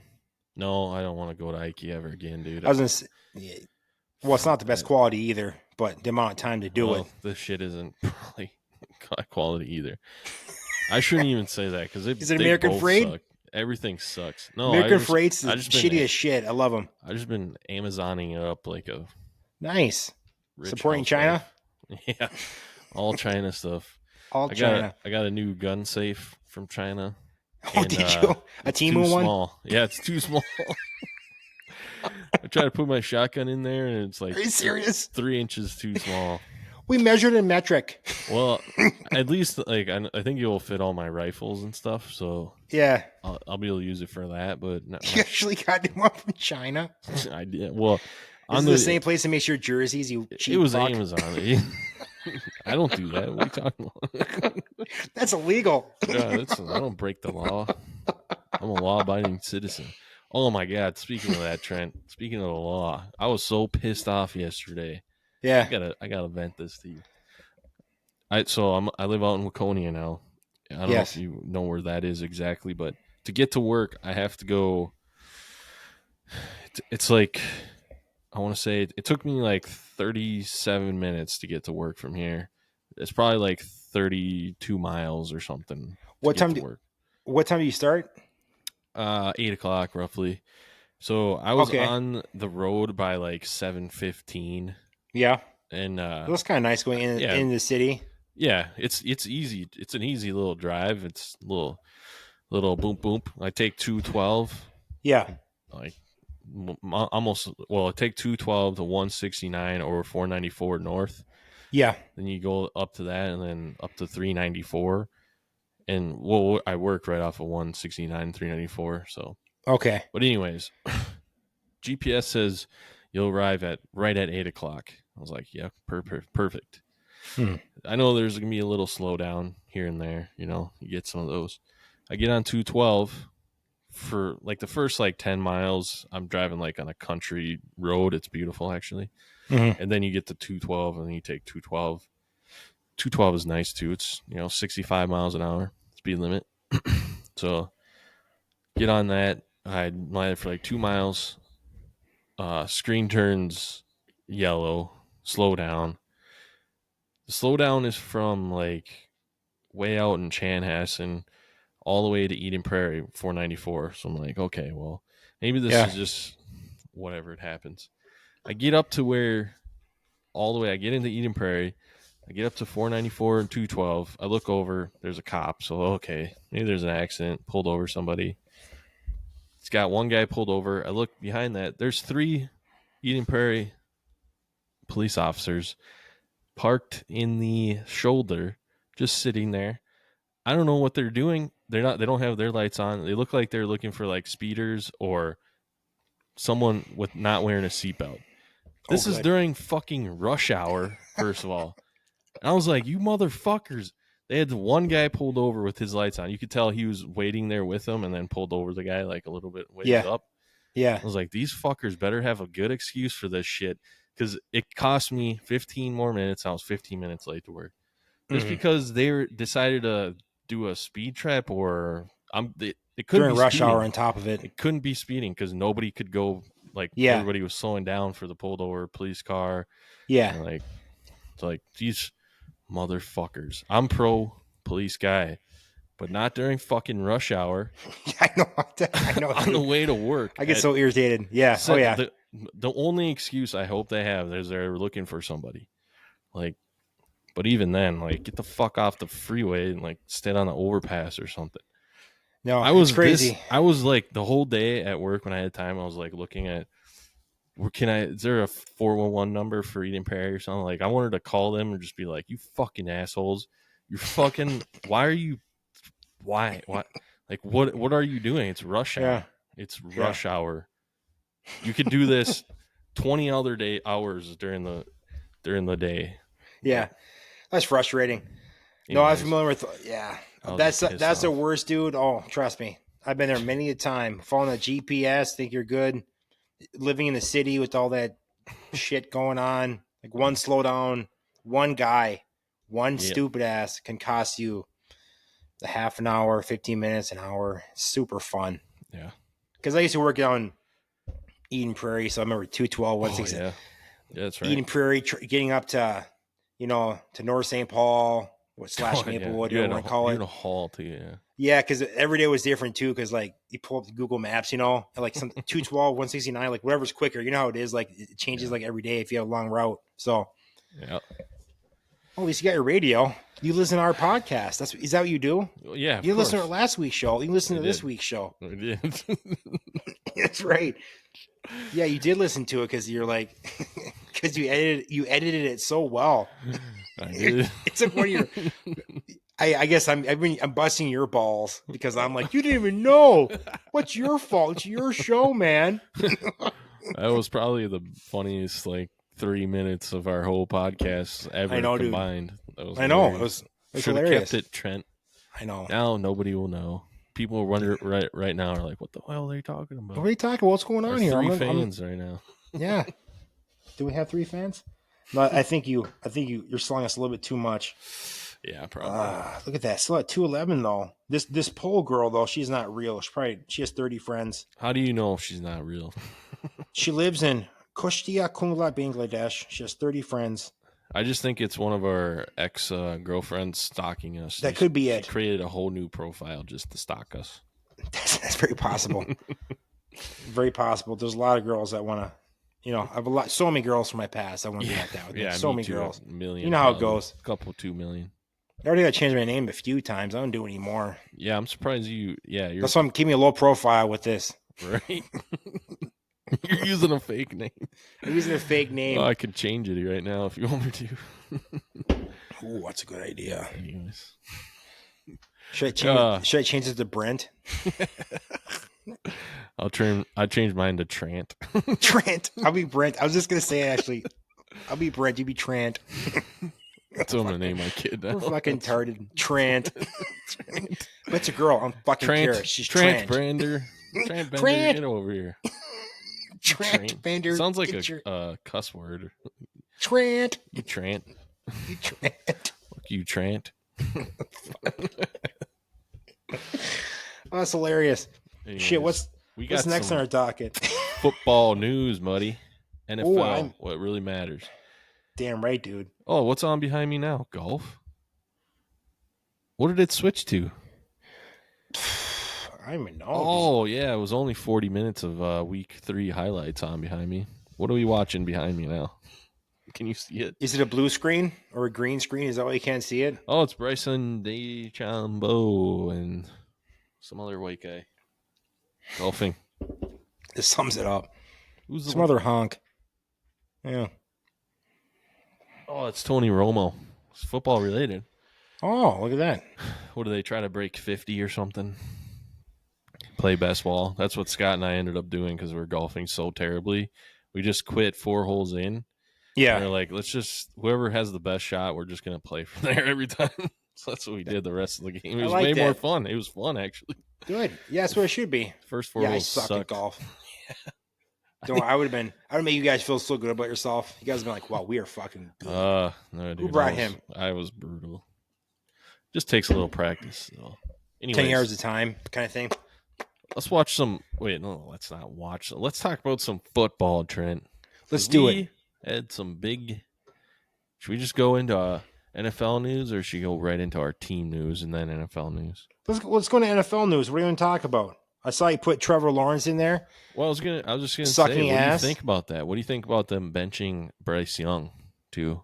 No, I don't want to go to IKEA ever again, dude. I was gonna say, well, it's not the best quality either, but the amount of time to do it. This shit isn't probably high quality either. I shouldn't even say that because is it American Freight? Suck. Everything sucks. No, American Freight's the shittiest shit. I love them. I've just been Amazoning up like a nice supporting China. Yeah, all China stuff. China. I got a new gun safe from China. Oh, did you? A Temu one? Small. Yeah, it's too small. I try to put my shotgun in there, and it's like, Are you serious? 3 inches too small. We measured in metric. Well, at least like I think you'll fit all my rifles and stuff, so Yeah. I'll be able to use it for that. But not You actually got them up from China. I did. Well, This is the same place that makes your jerseys. You cheap it was fuck. Amazon. I don't do that. What are you talking about? That's illegal. Yeah, I don't break the law. I'm a law-abiding citizen. Oh my God! Speaking of that, Trent. Speaking of the law, I was so pissed off yesterday. Yeah. I gotta vent this to you. I live out in Waconia now. I don't know if you know where that is exactly, but to get to work, I have to go. It's like, I want to say it took me like 37 minutes to get to work from here. It's probably like 32 miles or something. What time do you start? 8:00 roughly. So I was on the road by like 7:15. Yeah. And it was kind of nice going in the city. Yeah, it's easy. It's an easy little drive. It's little boom boom. I take 212. Yeah. Like almost. Well, I take 212 to 169 or 494 north. Yeah. Then you go up to that, and then up to 394. And I work right off of 169, 394. So okay. But anyways, GPS says you'll arrive right at 8:00. I was like, yeah, perfect. I know there's going to be a little slowdown here and there. You get some of those. I get on 212 for like the first like 10 miles. I'm driving like on a country road. It's beautiful, actually. Mm-hmm. And then you get to 212 and then you take 212. 212 is nice too. It's, 65 miles an hour speed limit. So get on that. I landed for like 2 miles. Screen turns yellow. Slow down. The slowdown is from like way out in Chanhassen all the way to Eden Prairie, 494. So I'm like, okay, well, maybe this is just whatever, it happens. I get up to where I get into Eden Prairie. I get up to 494 and 212. I look over, there's a cop. So, okay, maybe there's an accident, pulled over somebody. It's got one guy pulled over. I look behind that. There's 3 Eden Prairie police officers parked in the shoulder, just sitting there. I don't know what they're doing. They don't have their lights on. They look like they're looking for like speeders or someone with not wearing a seatbelt. This is during fucking rush hour, first of all. And I was like, you motherfuckers. They had one guy pulled over with his lights on. You could tell he was waiting there with them and then pulled over the guy like a little bit ways up. Yeah. I was like, these fuckers better have a good excuse for this shit. Because it cost me 15 more minutes. I was 15 minutes late to work. Just because they decided to do a speed trap, or it couldn't during be rush speeding. hour on top of it. It couldn't be speeding because nobody could go. Like everybody was slowing down for the pulled over police car. Yeah, and it's like these motherfuckers. I'm pro police guy, but not during fucking rush hour. I know. On the way to work, I get so irritated. Yeah. The only excuse I hope they have is they're looking for somebody. Like, but even then, like, get the fuck off the freeway and like stand on the overpass or something. No, I was crazy. I was like the whole day at work when I had time. I was like looking at, is there a 411 number for Eden Prairie or something? Like, I wanted to call them and just be like, you fucking assholes, you're fucking. Why? Like, what are you doing? It's rush hour. Yeah. It's rush hour. You could do this 20 other hours during the day. Yeah, that's frustrating. No, I'm familiar with. Yeah, that's the worst, dude. Oh, trust me, I've been there many a time. Following the GPS, think you're good. Living in the city with all that shit going on, like one slowdown, one guy, one stupid ass can cost you a half an hour, 15 minutes, an hour. Super fun. Yeah, because I used to work on Eden Prairie, so I remember 212, 160. Yeah, that's right. Eden Prairie, getting up to, to North St. Paul, / Maplewood, you want to call it. You're in a haul too, yeah. Yeah, because every day was different too. Because like you pull up the Google Maps, like some 212, 169, like whatever's quicker. You know how it is. Like it changes like every day if you have a long route. So, yeah. At least you got your radio. You listen to our podcast. Is that what you do? Yeah. You listened to last week's show. You listen to this week's show. I did. That's right. Yeah, you did listen to it because you're like, because you edited it so well. I did. It's like one of your. I guess I'm busting your balls because I'm like, you didn't even know. What's your fault? It's your show, man. That was probably the funniest 3 minutes of our whole podcast ever I know, dude. combined. That was I know. hilarious. It was Should have hilarious. kept it, Trent. I know. Now nobody will know. People wonder right now are like, what the hell are they talking about? What are you talking about? What's going on There's here? 3 fans right now. Yeah. Do we have 3 fans? No, I think you're selling us a little bit too much. Yeah, probably. Look at that. Still at 211 though. This pole girl though, she's not real. She has 30 friends. How do you know she's not real? She lives in Kushtia, Kungla, Bangladesh. She has 30 friends. I just think it's one of our ex girlfriends stalking us. That could be it. She created a whole new profile just to stalk us. That's very possible. Very possible. There's a lot of girls that want to, I have so many girls from my past. I want to be like that with me. So many girls. Million. You know how it goes. A couple, 2 million. I already got to change my name a few times. I don't do it anymore. Yeah, I'm surprised you. Yeah, That's why I'm keeping a low profile with this. Right. You're using a fake name. I'm using a fake name. Oh, I could change it right now if you want me to. Ooh, that's a good idea. Anyways. Should I change it to Brent? I changed mine to Trant. Trent. I'll be Brent. I was just gonna say actually. I'll be Brent. You be Trant. That's what I'm gonna name my kid now. We're fucking tarded. Trant. But it's a girl. I'm fucking curious. She's Trant Trant. Brander. Trant Bender, Trant. get over here. Trant Bender. Sounds like a cuss word. Trant. You Trant. You Trant. Fuck you, Trant. Oh, that's hilarious. Anyways, Shit, what's next on our docket? Football news, Muddy. NFL, Ooh, what really matters. Damn right, dude. Oh, what's on behind me now? Golf? What did it switch to? I don't even know. Oh, yeah, it was only 40 minutes of week 3 highlights on behind me. What are we watching behind me now? Can you see it? Is it a blue screen or a green screen? Is that why you can't see it? Oh, it's Bryson DeChambeau and some other white guy golfing. This sums it up. Who's some other honk? Yeah. Oh, it's Tony Romo. It's football related. Oh, look at that. What do they try to break 50 or something? Play best ball. That's what Scott and I ended up doing because we're golfing so terribly. We just quit 4 holes in. Yeah. They're like, let's just, whoever has the best shot, we're just going to play from there every time. So that's what we did the rest of the game. It was way more fun. It was fun, actually. Good. Yeah, that's what it should be. First 4 holes sucked at golf. Yeah. Don't. I would have made you guys feel so good about yourself. You guys have been like, wow, we are fucking good. No, dude, who brought him? I was brutal. Just takes a little practice. So. 10 yards of time kind of thing. Let's watch some. Wait, no, let's not watch. Let's talk about some football, Trent. Let's do it. Had some big. Should we just go into NFL news, or should we go right into our team news and then NFL news? Let's go to NFL news. What are you going to talk about? I saw you put Trevor Lawrence in there. Well, I was just gonna say, Sucking what ass. do you think about that? What do you think about them benching Bryce Young too?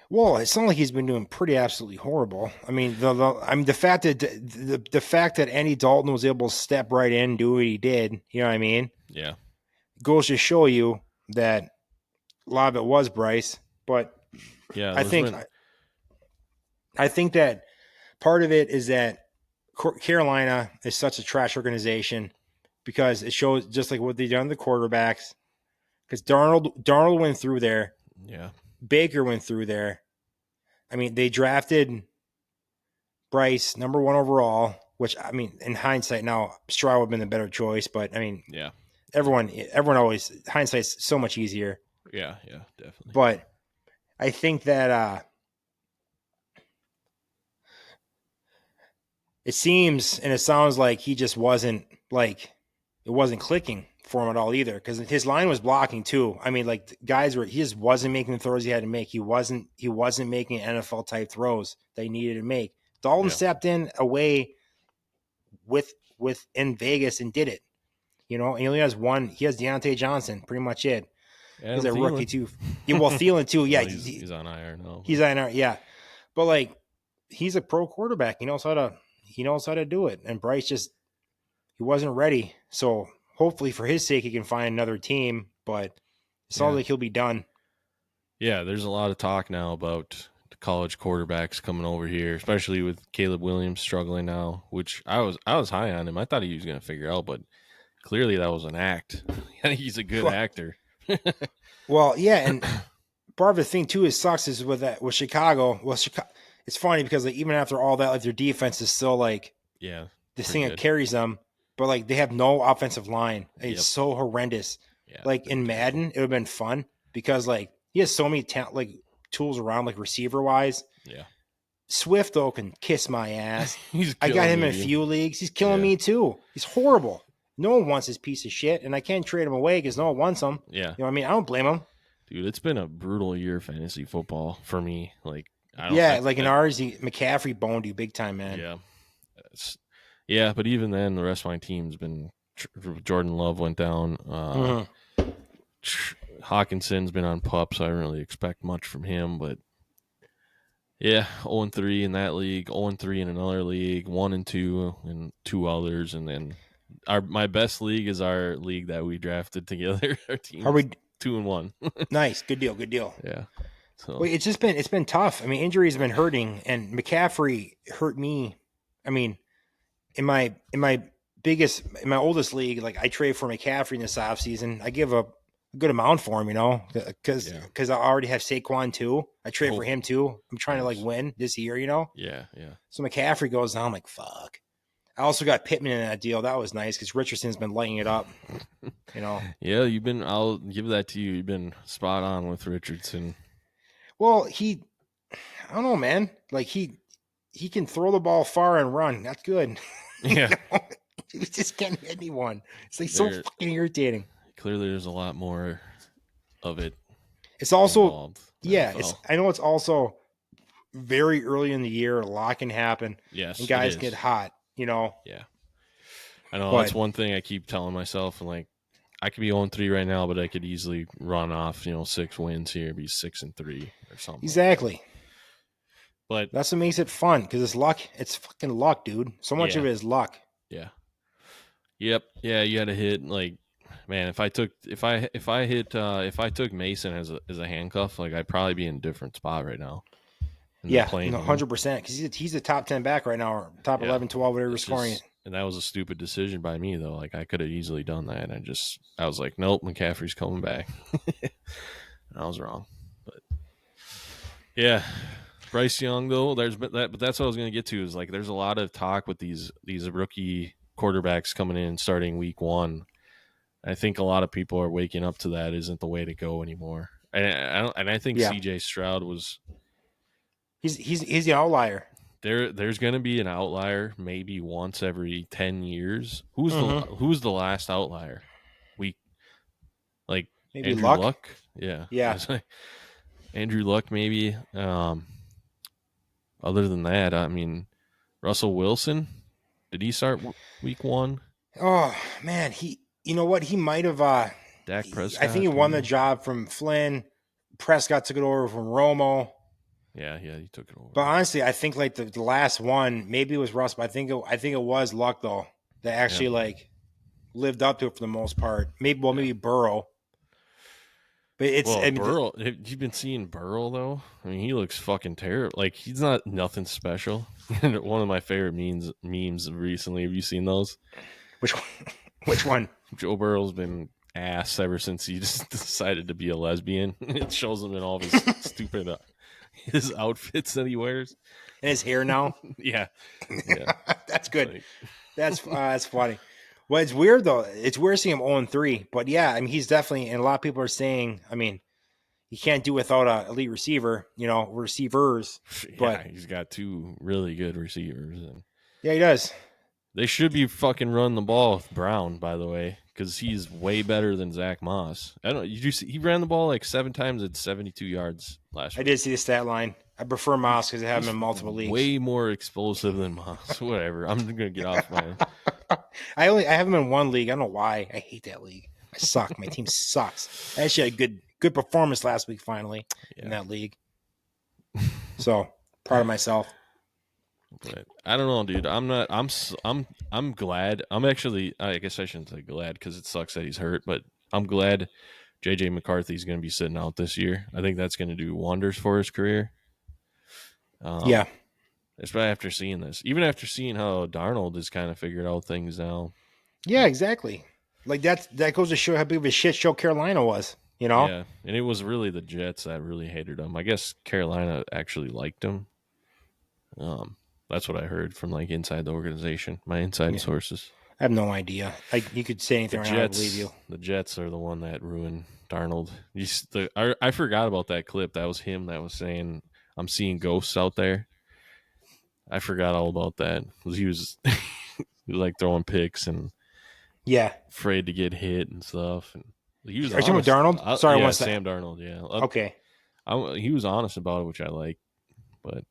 Well, it's not like he's been doing pretty absolutely horrible. I mean, the fact that Andy Dalton was able to step right in and do what he did, you know what I mean? Yeah. Goes to show you that a lot of it was Bryce, but yeah, I think that part of it is that Carolina is such a trash organization because it shows just like what they've done to the quarterbacks. Because Darnold went through there. Yeah. Baker went through there. I mean, they drafted Bryce number 1 overall, which I mean, in hindsight, now Stroud would have been the better choice. But I mean, yeah, everyone always hindsight's so much easier. Yeah, definitely. But I think that it seems and it sounds like he just wasn't it wasn't clicking for him at all either, because his line was blocking too. I mean, like he just wasn't making the throws he had to make. He wasn't making NFL type throws that he needed to make. Dalton stepped in away in Vegas and did it. You know, and he only has one. He has Deontay Johnson, pretty much it. He's a rookie too. Yeah, well, Thielen too. Yeah, well, he's on IR now. He's on IR. Yeah, but he's a pro quarterback. He knows how to do it. And Bryce he wasn't ready. So hopefully for his sake, he can find another team, but it sounds like he'll be done. Yeah, there's a lot of talk now about the college quarterbacks coming over here, especially with Caleb Williams struggling now, which I was high on him. I thought he was going to figure out, but clearly that was an act. He's a good actor. Well, yeah, and part of the thing too is sucks is with Chicago. Well, it's funny because like even after all that, like their defense is still like this thing that carries them, but like they have no offensive line. It's so horrendous. Yeah, like in Madden, it would have been fun because like he has so many like tools around, like receiver wise. Yeah. Swift though can kiss my ass. I got him in a few leagues. He's killing me too. He's horrible. No one wants his piece of shit, and I can't trade him away because no one wants him. Yeah. You know what I mean? I don't blame him. Dude, it's been a brutal year of fantasy football for me. Like, in ours, McCaffrey boned you big time, man. Yeah. Yeah, but even then, the rest of my team's been Jordan Love went down. Hawkinson's been on pup, so I don't really expect much from him. But yeah, 0-3 in that league, 0-3 in another league, 1-2 in two others, and then my best league is our league that we drafted together. Our team. Are we 2-1? Nice, good deal. Yeah. So well, it's been tough. I mean, injuries have been hurting, and McCaffrey hurt me. I mean, in my oldest league, like I trade for McCaffrey in this offseason. I give a good amount for him, because I already have Saquon too. I trade for him too. I'm trying to like win this year, Yeah. So McCaffrey goes down. I'm like, fuck. I also got Pittman in that deal. That was nice because Richardson's been lighting it up. Yeah, I'll give that to you. You've been spot on with Richardson. Well, I don't know, man. Like he can throw the ball far and run. That's good. Yeah. He just can't hit anyone. It's like so fucking irritating. Clearly, there's a lot more of it. It's also I know it's also very early in the year. A lot can happen. Yes, and guys get hot. Yeah, I know. That's one thing I keep telling myself. And like, I could be 0-3 right now, but I could easily run off 6 wins here, be 6-3 or something. Exactly. Like that. But that's what makes it fun because it's luck. It's fucking luck, dude. So much of it is luck. Yeah. Yep. Yeah, you had to hit like, man. If I took Mason as a handcuff, like I'd probably be in a different spot right now. Yeah, 100%. Because he's a top 10 back right now, or top 11, 12, whatever scoring. And that was a stupid decision by me though. Like I could have easily done that. I was like, nope, McCaffrey's coming back. And I was wrong. But yeah. Bryce Young, though, but that's what I was going to get to is like there's a lot of talk with these rookie quarterbacks coming in starting week 1. I think a lot of people are waking up to that isn't the way to go anymore. And I think CJ Stroud was he's the outlier. There's going to be an outlier maybe once every 10 years. Who's the last outlier? Maybe Andrew Luck? Yeah. Andrew Luck maybe. Other than that, I mean, Russell Wilson, did he start week 1? Oh man, he might have. Dak Prescott. I think he won the job from Flynn. Prescott took it over from Romo. Yeah, he took it over. But honestly, I think like the last one, maybe it was Russ, but I think it was Luck though that actually like lived up to it for the most part. Maybe Burrow. But Burrow. Have you been seeing Burrow though? I mean, he looks fucking terrible. Like he's not nothing special. One of my favorite memes recently. Have you seen those? Which one? Joe Burrow's been ass ever since he just decided to be a lesbian. It shows him in all of his stupid his outfits that he wears and his hair now. Yeah. That's good. That's funny. Well, it's weird though. It's weird seeing him 0-3, but yeah, I mean, he's definitely, and a lot of people are saying, I mean, he can't do without an elite receiver, receivers. But he's got 2 really good receivers. And yeah, he does. They should be fucking running the ball with Brown, by the way, because he's way better than Zach Moss. Did you see he ran the ball like 7 times at 72 yards last week? I did see the stat line. I prefer Moss because I have him in multiple leagues. Way more explosive than Moss. Whatever. I'm gonna get off my. I have him in one league. I don't know why. I hate that league. I suck. My team sucks. I actually had a good performance last week finally in that league. So proud of myself. But I don't know, dude. I'm glad. I'm actually. I guess I shouldn't say glad because it sucks that he's hurt. But I'm glad JJ McCarthy's going to be sitting out this year. I think that's going to do wonders for his career. Yeah. Especially after seeing this, even after seeing how Darnold has kind of figured out things now. Yeah, exactly. Like that goes to show how big of a shit show Carolina was. You know? Yeah, and it was really the Jets that really hated him. I guess Carolina actually liked him. That's what I heard from like inside the organization, my inside sources. I have no idea. You could say anything right now, I believe you. The Jets are the one that ruined Darnold. I forgot about that clip. That was him that was saying, "I'm seeing ghosts out there." I forgot all about that. He was like throwing picks and afraid to get hit and stuff. And he was. Are you talking about Darnold? Sorry, yeah, Sam Darnold. Yeah. Okay. He was honest about it, which I like. But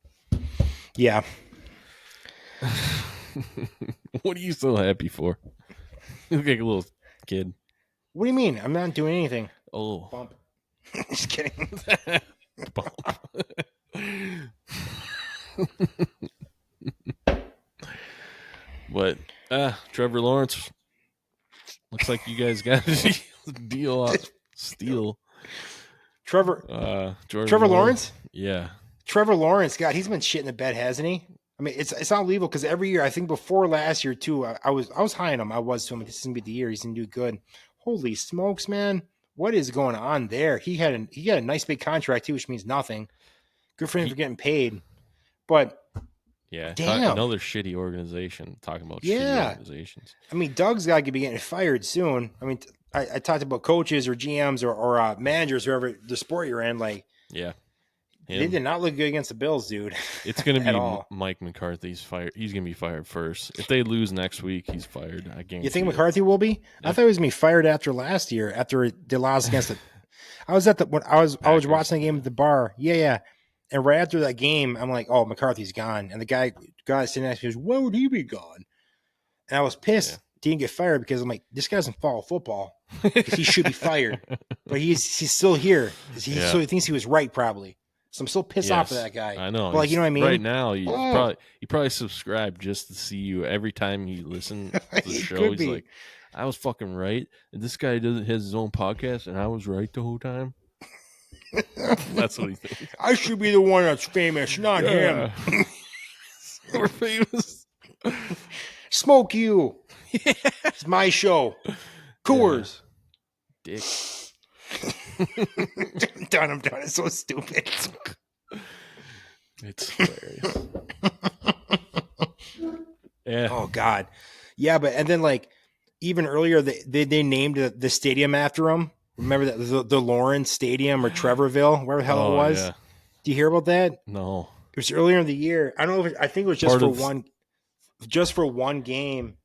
yeah. What are you so happy for? You look like a little kid. What do you mean? I'm not doing anything. Oh. Bump. Just kidding. Bump. But Trevor Lawrence, looks like you guys got a deal off Steele. Trevor Lawrence? Yeah. Trevor Lawrence, God, he's been shit in the bed, hasn't he? I mean, it's unbelievable because every year, I think before last year too, I was high on him. I was to him. This is gonna be the year he's gonna do good. Holy smokes, man! What is going on there? He had a nice big contract too, which means nothing. Good for him for getting paid, but yeah, damn, another shitty organization. Talking about shitty organizations. I mean, Doug's got to be getting fired soon. I mean, I talked about coaches or GMs or managers, whoever the sport you're in, like yeah. They did not look good against the Bills, dude. It's going to be Mike McCarthy's fired. He's going to be fired first. If they lose next week, he's fired. I guarantee. You think McCarthy will be? Yeah. I thought he was going to be fired after last year, after they lost against it. I was watching the game at the bar. Yeah. And right after that game, I'm like, oh, McCarthy's gone. And the guy sitting next to me goes, when would he be gone? And I was pissed. Yeah. Didn't get fired because I'm like, this guy doesn't follow football. He should be fired. But he's still here. So he thinks he was right, probably. So I'm still pissed off at that guy. I know. But like, you know what I mean? Right now, he probably subscribed just to see you every time you listen to the show. He's like, I was fucking right. And this guy has his own podcast, and I was right the whole time. That's what he thinks. I should be the one that's famous, not him. We're famous. Smoke you. Yeah. It's my show. Coors. Dick. I'm done. It's so stupid. It's hilarious. Yeah. Oh God. Yeah, and then like even earlier they named the stadium after him. Remember that the Lawrence Stadium or Trevorville, wherever the hell it was. Yeah. Do you hear about that? No. It was earlier in the year. I don't know. I think it was just for one game.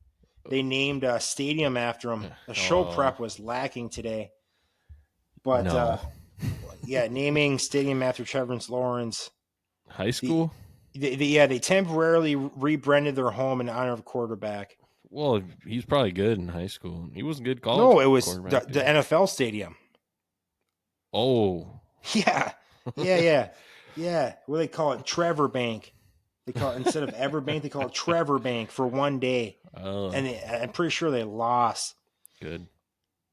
They named a stadium after him. The show prep was lacking today. But naming stadium after Trevor Lawrence. High school? They temporarily rebranded their home in honor of a quarterback. Well, he's probably good in high school. He was a good college. No, it was the NFL stadium. Oh. Yeah. What do they call it? Trevor Bank. They call it, instead of Everbank, they call it Trevor Bank for one day. Oh. And I'm pretty sure they lost. Good.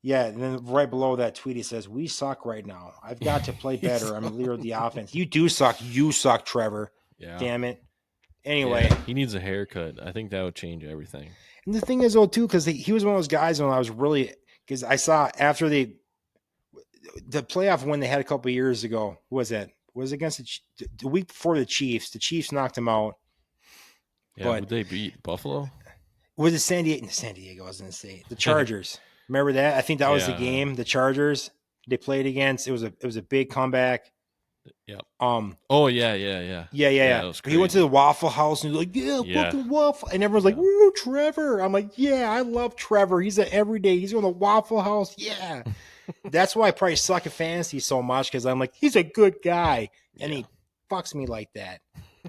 Yeah, and then right below that tweet, he says, "We suck right now. I've got to play better. I'm the leader of the offense. You do suck. You suck, Trevor. Yeah. Damn it." Anyway. Yeah, he needs a haircut. I think that would change everything. And the thing is, though, too, because he was one of those guys when I was really – because I saw after the playoff win they had a couple of years ago. Who was that? Was it against the week before the Chiefs? The Chiefs knocked him out. Yeah, but would they beat Buffalo? Was it San Diego? San Diego, I was going to say. The Chargers. Remember that? I think that was the game. The Chargers they played against. It was a big comeback. Yep. Oh yeah. He went to the Waffle House and he was like, fucking waffle, and everyone's like, "Woo, Trevor!" I'm like, "Yeah, I love Trevor. He's at every day. He's on the Waffle House. Yeah." That's why I probably suck at fantasy so much because I'm like, he's a good guy, and he fucks me like that.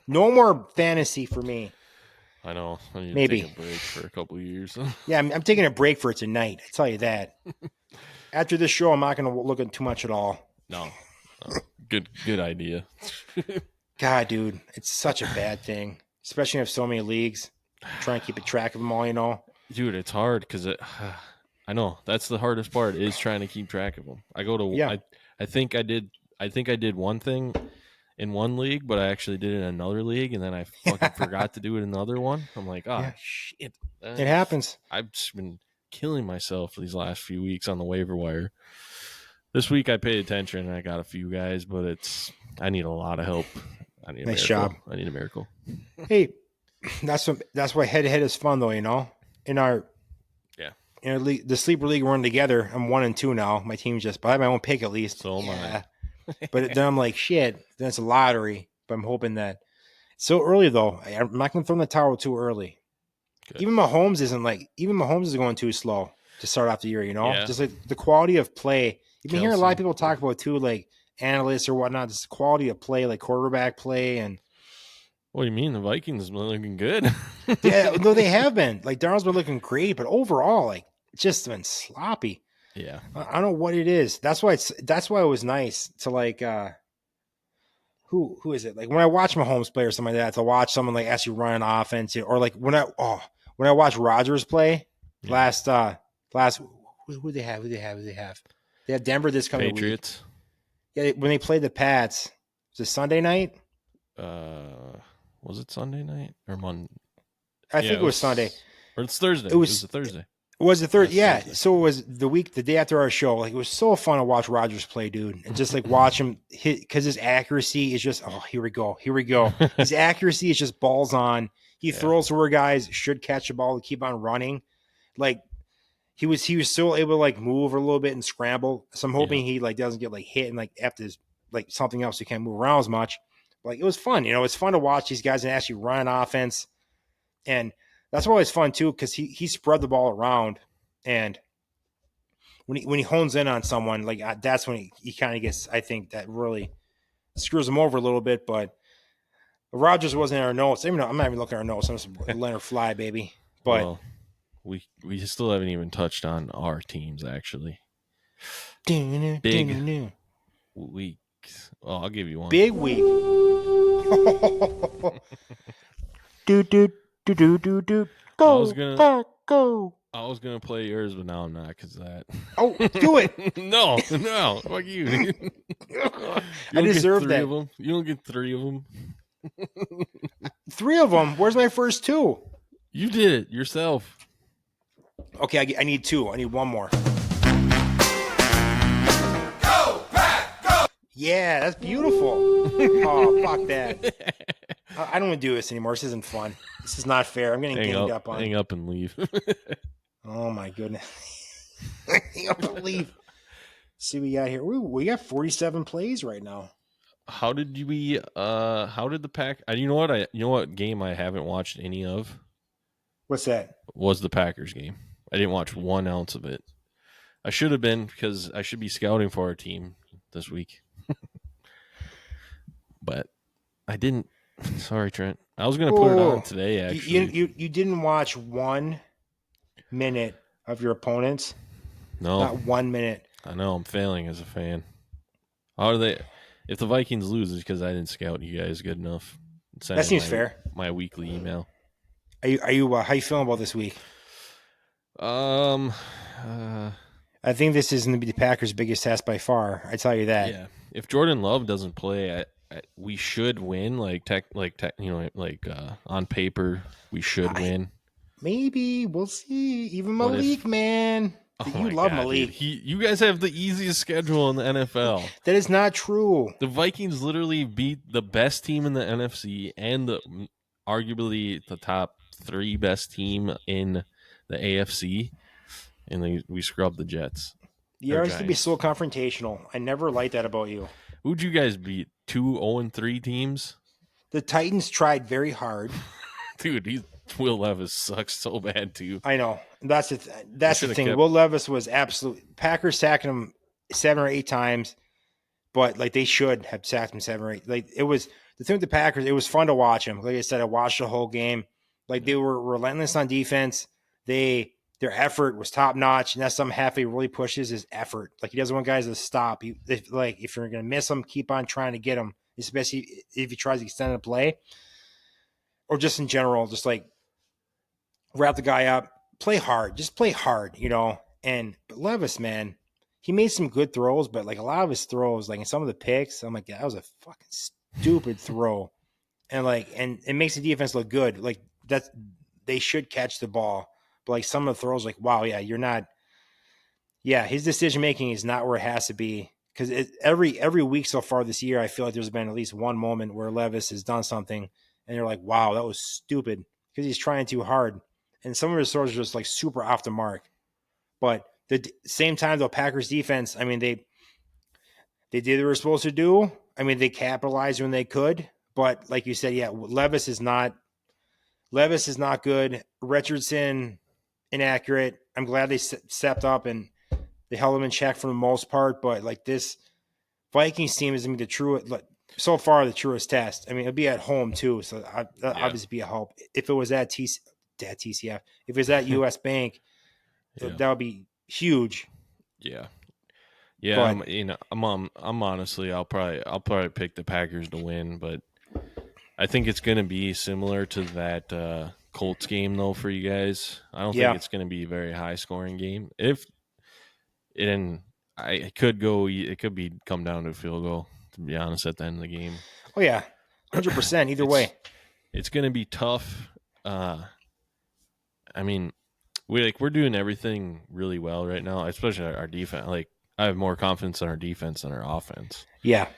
No more fantasy for me. I know. I need to take a break for a couple of years. Yeah, I'm taking a break for tonight. I tell you that. After this show, I'm not going to look at too much at all. No. Good idea. God, dude, it's such a bad thing. especially when you have so many leagues. Trying to keep a track of them all, you know. Dude, it's hard because I know that's the hardest part is trying to keep track of them. I go to Yeah. I think I did one thing in one league, but I actually did it in another league, and then I fucking forgot to do it in another one. I'm like, Yeah. shit, It happens. I've just been killing myself these last few weeks on the waiver wire. This week I paid attention and I got a few guys, but I need a lot of help. I need a Nice miracle. job. I need a miracle. Hey, that's why head to head is fun though, you know. In our league, the sleeper league we're in together, I'm 1-2 now. My team's just, but I have my own pick at least. So am I. But then I'm like, shit. Then it's a lottery. But I'm hoping that it's so early though. I'm not gonna throw in the towel too early. Good. Even Mahomes is going too slow to start off the year. You know, Yeah. just like the quality of play. You've been hearing a lot of Kelsey. people talk about too, like analysts or whatnot. Just the quality of play, like quarterback play, and What do you mean? The Vikings have been looking good. yeah, no, they have been. Like Darnold's been looking great, but overall, like it's just been sloppy. Yeah. I don't know what it is. That's why it was nice to like who is it? Like when I watch Mahomes play or something like that, to watch someone like actually run an offense, or like when I watch Rodgers play last who they have? They have Denver this coming Patriots. week. Yeah, when they played the Pats, was it Sunday night? Was it Sunday night or Monday? I think it was Sunday. Or it's Thursday. It was a Thursday. Was the third? That's Yeah. Thursday. So it was the day after our show. Like it was so fun to watch Rodgers play, dude, and just like watch him hit because his accuracy is just here we go. His accuracy is just balls on. He throws where guys should catch the ball to keep on running. Like he was still able to like move a little bit and scramble. So I'm hoping he like doesn't get like hit and like after like something else he can't move around as much. Like it was fun, you know. It's fun to watch these guys and actually run an offense, and that's always fun too because he spread the ball around, and when he hones in on someone, like that's when he kind of gets. I think that really screws him over a little bit. But Rodgers wasn't in our notes. Even though I'm not even looking at our notes. I'm just letting her fly, baby. But well, we still haven't even touched on our teams actually. Big week. Oh, I'll give you one. Big week. Do. Go. Go. I was gonna play yours, but now I'm not because that. Oh, do it! no, fuck you. I deserve that. Of them. You don't get 3 of them. 3 of them. Where's my first 2? You did it yourself. Okay, I need 2. I need 1 more. Go, Pack, go! Yeah, that's beautiful. Oh, fuck that. I don't want to do this anymore. This isn't fun. This is not fair. I'm getting ganged up on. Hang up and leave. Oh my goodness. Hang up and leave. See what we got here. Ooh, we got 47 plays right now. How did the Pack? You know what game I haven't watched any of? What's that? Was the Packers game. I didn't watch 1 ounce of it. I should have been because I should be scouting for our team this week. But I didn't. Sorry, Trent. I was going to put it on today, actually. You didn't watch 1 minute of your opponents? No. Not 1 minute. I know. I'm failing as a fan. How are they? If the Vikings lose, it's because I didn't scout you guys good enough. That seems fair. My weekly email. Are you how you feeling about this week? I think this is going to be the Packers' biggest test by far. I tell you that. Yeah. If Jordan Love doesn't play, we should win. On paper, we should win. Maybe we'll see. Even Malik, man, you love Malik. Dude. You guys have the easiest schedule in the NFL. That is not true. The Vikings literally beat the best team in the NFC and arguably the top 3 best team in the AFC, and we scrubbed the Jets. You always to be so confrontational. I never liked that about you. Who'd you guys beat? 2 0-3 teams? The Titans tried very hard. Dude, Will Levis sucks so bad too. I know. That's the thing. Will Levis was absolute. Packers sacking him 7 or 8 times, but like they should have sacked him 7 or 8. Like it was the thing with the Packers. It was fun to watch him. Like I said, I watched the whole game. Like they were relentless on defense. Their effort was top notch, and that's something Halfway really pushes is effort. Like he doesn't want guys to stop. If you're going to miss him, keep on trying to get him, especially if he tries to extend a play. or just in general, just like wrap the guy up, play hard, just play hard, but Levis, man, he made some good throws, but like a lot of his throws, like in some of the picks, I'm like, that was a fucking stupid throw. And it makes the defense look good. Like they should catch the ball. But like some of the throws, like, wow, yeah, you're not. Yeah, his decision making is not where it has to be. Because every week so far this year, I feel like there's been at least one moment where Levis has done something, and you're like, wow, that was stupid because he's trying too hard. And some of his throws are just like super off the mark. But the same time, though, Packers defense, I mean, they did what they were supposed to do. I mean, they capitalized when they could. But like you said, yeah, Levis is not good. Richardson, inaccurate. I'm glad they stepped up and they held him in check for the most part. But like this Vikings team is going to be so far the truest test. I mean, it'll be at home too, so that'll obviously be a help. If it was at TCF, if it was at US Bank, that would be huge. Yeah. Yeah, but, I'm honestly, I'll probably pick the Packers to win, but I think it's going to be similar to that Colts game though for you guys. I don't think it's going to be a very high scoring game. It could come down to a field goal, to be honest, at the end of the game. Oh yeah, 100%. Either way, it's going to be tough. I mean, we're doing everything really well right now, especially our defense. Like, I have more confidence in our defense than our offense. Yeah.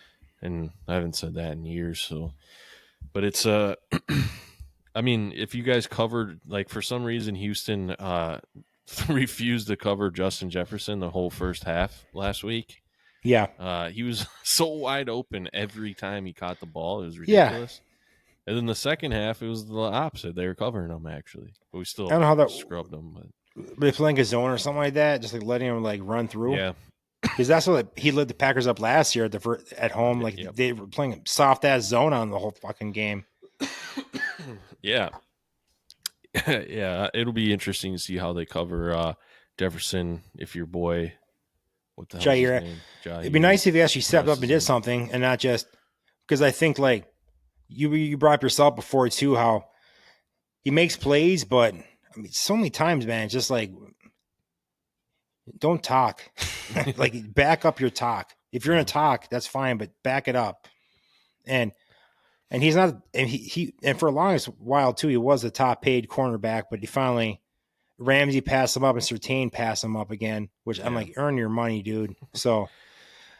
And I haven't said that in years. So, but it's, I mean, if you guys covered, like, for some reason, Houston refused to cover Justin Jefferson the whole first half last week. Yeah. He was so wide open every time he caught the ball. It was ridiculous. Yeah. And then the second half, it was the opposite. They were covering him, actually. But we still scrubbed them. But they playing a zone or something like that, just like letting him like run through. Yeah. Because that's what he led the Packers up last year at home. Like they were playing soft ass zone on the whole fucking game. Yeah. Yeah. It'll be interesting to see how they cover Jefferson if your boy, what the hell is his name? Jair. It'd be nice if he actually stepped up and did something and not just because I think like you brought up yourself before too how he makes plays, but I mean so many times, man, just like don't talk. Like back up your talk. If you're gonna talk, that's fine, but back it up. And he's not, and he for the longest while too, he was the top paid cornerback, but he finally Ramsey passed him up and Surtain passed him up again, which I'm like, earn your money, dude. So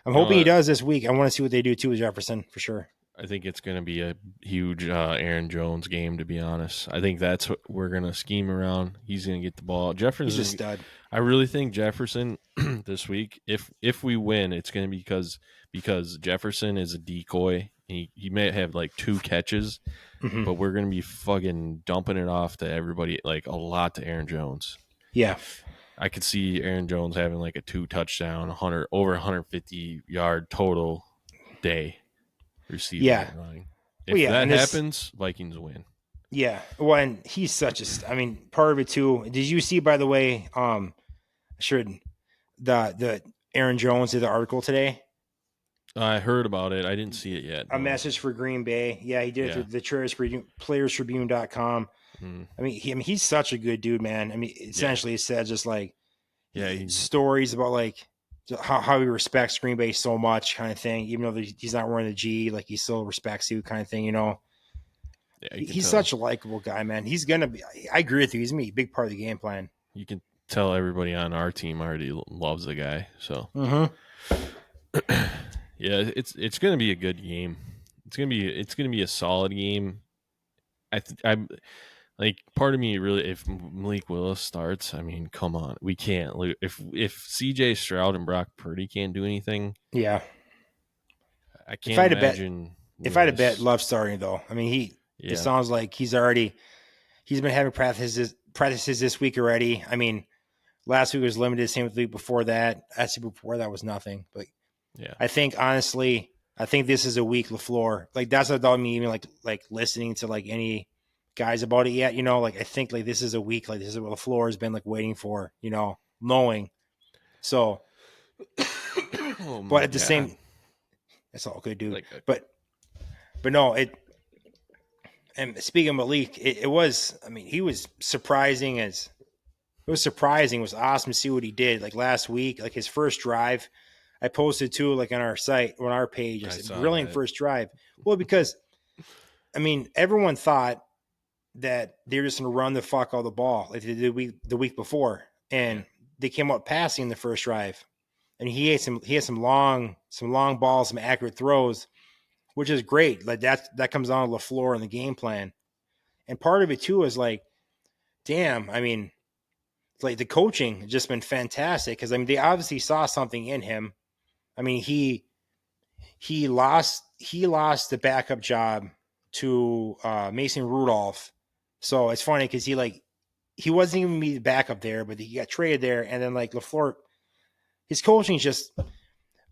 I'm hoping he does this week. I want to see what they do too with Jefferson for sure. I think it's going to be a huge Aaron Jones game, to be honest. I think that's what we're going to scheme around. He's going to get the ball. Jefferson, he's a stud. I really think Jefferson this week, if we win, it's going to be because Jefferson is a decoy. He may have like 2 catches, but we're going to be fucking dumping it off to everybody, like a lot to Aaron Jones. Yeah. I could see Aaron Jones having like a 2 touchdown, over 150 yard total day. Receiving and running. If that happens, Vikings win. Yeah. Well, and he's such a. I mean, part of it too. Did you see, by the way? The Aaron Jones did the article today. I heard about it. I didn't see it yet. A message for Green Bay. Yeah, he did it through the PlayersTribune.com. I mean, he's such a good dude, man. I mean, essentially, he said just like stories about like. How he respects Green Bay so much, kind of thing. Even though he's not wearing the G, like he still respects you, kind of thing. Yeah, he's such a likable guy, man. He's gonna be. I agree with you. He's gonna be a big part of the game plan. You can tell everybody on our team already loves the guy. So, yeah, it's gonna be a good game. It's gonna be a solid game. I'm. Like, part of me really, if Malik Willis starts, I mean, come on, we can't. If CJ Stroud and Brock Purdy can't do anything, I can't imagine. If I had a bet, Love starting though. I mean, it sounds like he's been having practices this week already. I mean, last week was limited. Same with the week before that. Actually, before that was nothing. But I think honestly, this is a week LaFleur. Like that's without me even like listening to like any guys about it yet, like I think like this is a week, like this is what LaFleur has been like waiting for, knowing. So, but at the same, that's all good, dude. But no, And speaking of Malik, it was. I mean, he was surprising as it was surprising. It was awesome to see what he did. Like last week, like his first drive, I posted too, like on our site, on our page. I said, brilliant that. first drive. Well, because I mean, everyone thought that they were just going to run the fuck out of the ball like they did the week before, and they came out passing the first drive, and he had some long balls, some accurate throws, which is great. Like that comes down to LaFleur and the game plan, and part of it too is like, damn, I mean, like the coaching has just been fantastic because I mean they obviously saw something in him. I mean he lost the backup job to Mason Rudolph, so it's funny because he wasn't even be the backup there, but he got traded there, and then like LaFleur, his coaching is just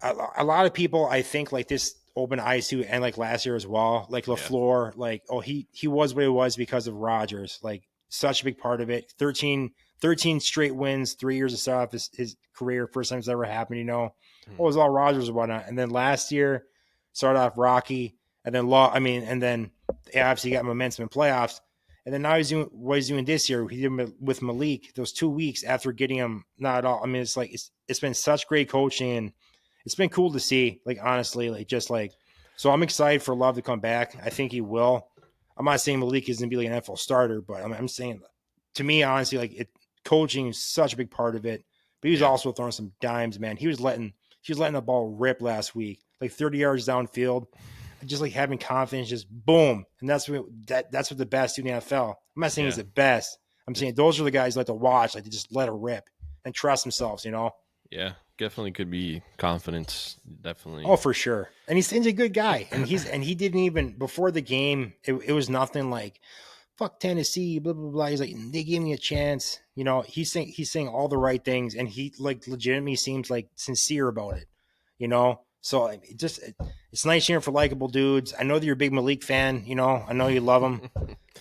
a lot of people I think like this open eyes to, and like last year as well, like LaFleur, like he was what he was because of Rodgers, like such a big part of it. 13 straight wins, 3 years to start off his career, first time it's ever happened, you know. It was all Rodgers and whatnot. And then last year started off rocky, and then and then obviously got momentum in playoffs. And then now he's doing what he's doing this year. He did with Malik those 2 weeks after getting him not at all. I mean, it's like it's been such great coaching, and it's been cool to see. Like honestly, like just like so, I'm excited for Love to come back. I think he will. I'm not saying Malik is going to be like an NFL starter, but I'm saying to me, honestly, like coaching is such a big part of it. But he was also throwing some dimes, man. He was letting the ball rip last week, like 30 yards downfield, just like having confidence, just boom. And that's what the best do in the NFL. I'm not saying he's the best. I'm saying those are the guys you like to watch, like to just let it rip and trust themselves, you know? Yeah, definitely could be confidence. Definitely. Oh, for sure. And he's a good guy. And he didn't even before the game, it was nothing like fuck Tennessee, blah blah blah. He's like, they gave me a chance. You know, he's saying all the right things, and he like legitimately seems like sincere about it. You know, so it's nice hearing for likable dudes. I know that you're a big Malik fan. You know, I know you love him.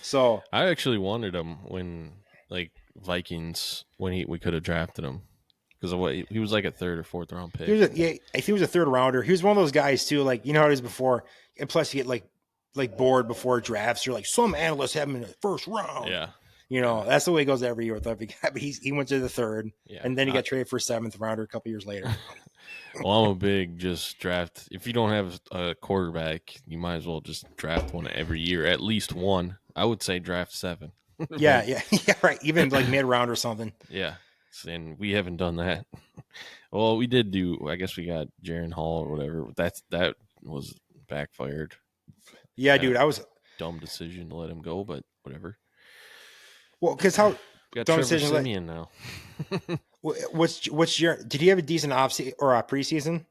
So I actually wanted him when like Vikings when we could have drafted him because of what he was like a third or fourth round pick. If he was a third rounder, he was one of those guys too. Like you know how it is before, and plus you get like bored before drafts. You're like some analysts have him in the first round. Yeah. You know, that's the way it goes every year with every guy. But he went to the third, and then he got traded for a seventh rounder a couple years later. Well, I'm a big just draft. If you don't have a quarterback, you might as well just draft one every year, at least one. I would say draft 7. yeah, right. Even like mid round or something. Yeah, and we haven't done that. Well, we did do. I guess we got Jaron Hall or whatever. That was backfired. Yeah, dude, I was dumb decision to let him go, but whatever. Well, because how got Trevor Siemian now. What's your? Did he have a decent off or a preseason?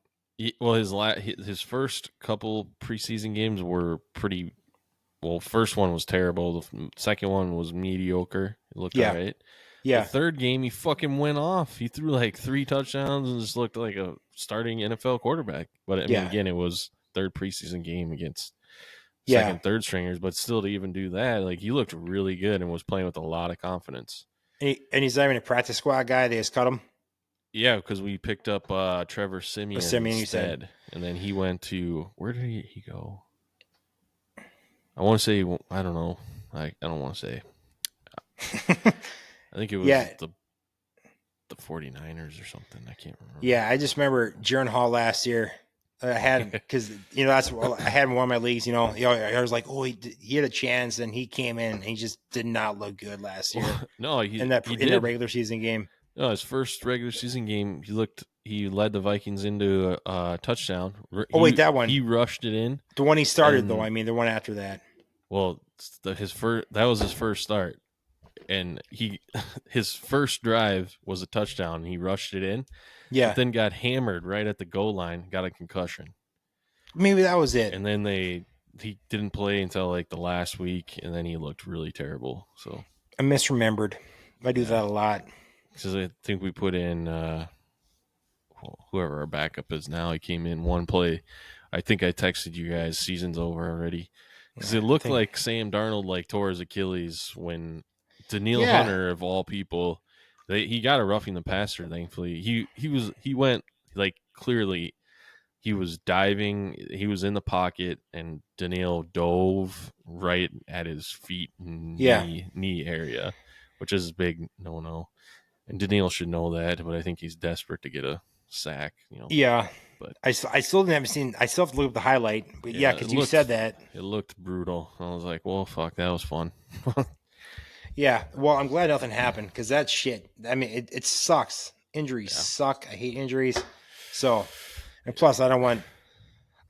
Well, his first couple preseason games were pretty. Well, first one was terrible. The second one was mediocre. It looked all right. Yeah. The third game, he fucking went off. He threw like 3 touchdowns and just looked like a starting NFL quarterback. But I mean, again, it was third preseason game against second, third stringers. But still, to even do that, like he looked really good and was playing with a lot of confidence. And he's not even a practice squad guy. They just cut him. Yeah, because we picked up Trevor Siemian instead, and then he went to where did he go? I want to say I don't know. I don't want to say. I think it was the 49ers or something. I can't remember. Yeah, I just remember Jaron Hall last year. I had because you know I had him in one of my leagues. You know, I was like, oh, he had a chance, and he came in, and he just did not look good last year. No, in the regular season game. No, his first regular season game, he led the Vikings into a touchdown. That one. He rushed it in. The one he started, though. I mean, the one after that. Well, that was his first start, and his first drive was a touchdown. He rushed it in. Yeah. But then got hammered right at the goal line. Got a concussion. Maybe that was it. And then he didn't play until like the last week, and then he looked really terrible. So I misremembered. I do that a lot. Because I think we put in whoever our backup is now. He came in one play. I think I texted you guys, season's over already. Because it looked like Sam Darnold like tore his Achilles when Daniil Hunter, of all people, he got a roughing the passer, thankfully. He went like clearly he was diving. He was in the pocket, and Daniil dove right at his feet and Yeah. knee area, which is a big no. And Daniil should know that, but I think he's desperate to get a sack. Yeah. But I still haven't seen. I still have to look up the highlight. But yeah, because you said that. It looked brutal. I was like, well, fuck, that was fun. Yeah. Well, I'm glad nothing happened because that shit. I mean, it sucks. Injuries suck. I hate injuries. So, and plus, I don't want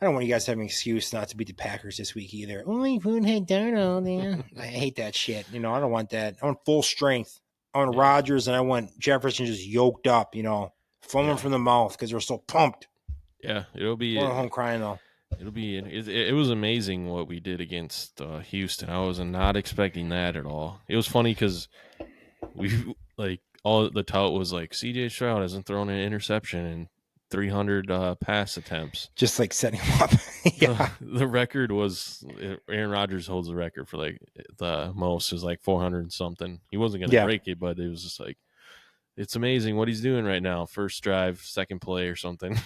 you guys to have an excuse not to beat the Packers this week either. Only food head down all there. I hate that shit. I don't want that. I want full strength. I want Rodgers and I want Jefferson just yoked up. Foaming from the mouth because they're so pumped. Yeah, it'll be. Going home crying though. It'll be. It was amazing what we did against Houston. I was not expecting that at all. It was funny because we all the tout was like CJ Stroud hasn't thrown an interception in 300 pass attempts. Just like setting him up. Yeah. The record was Aaron Rodgers holds the record for like the most is like 400 and something. He wasn't going to break it, but it was just like it's amazing what he's doing right now. First drive, second play or something.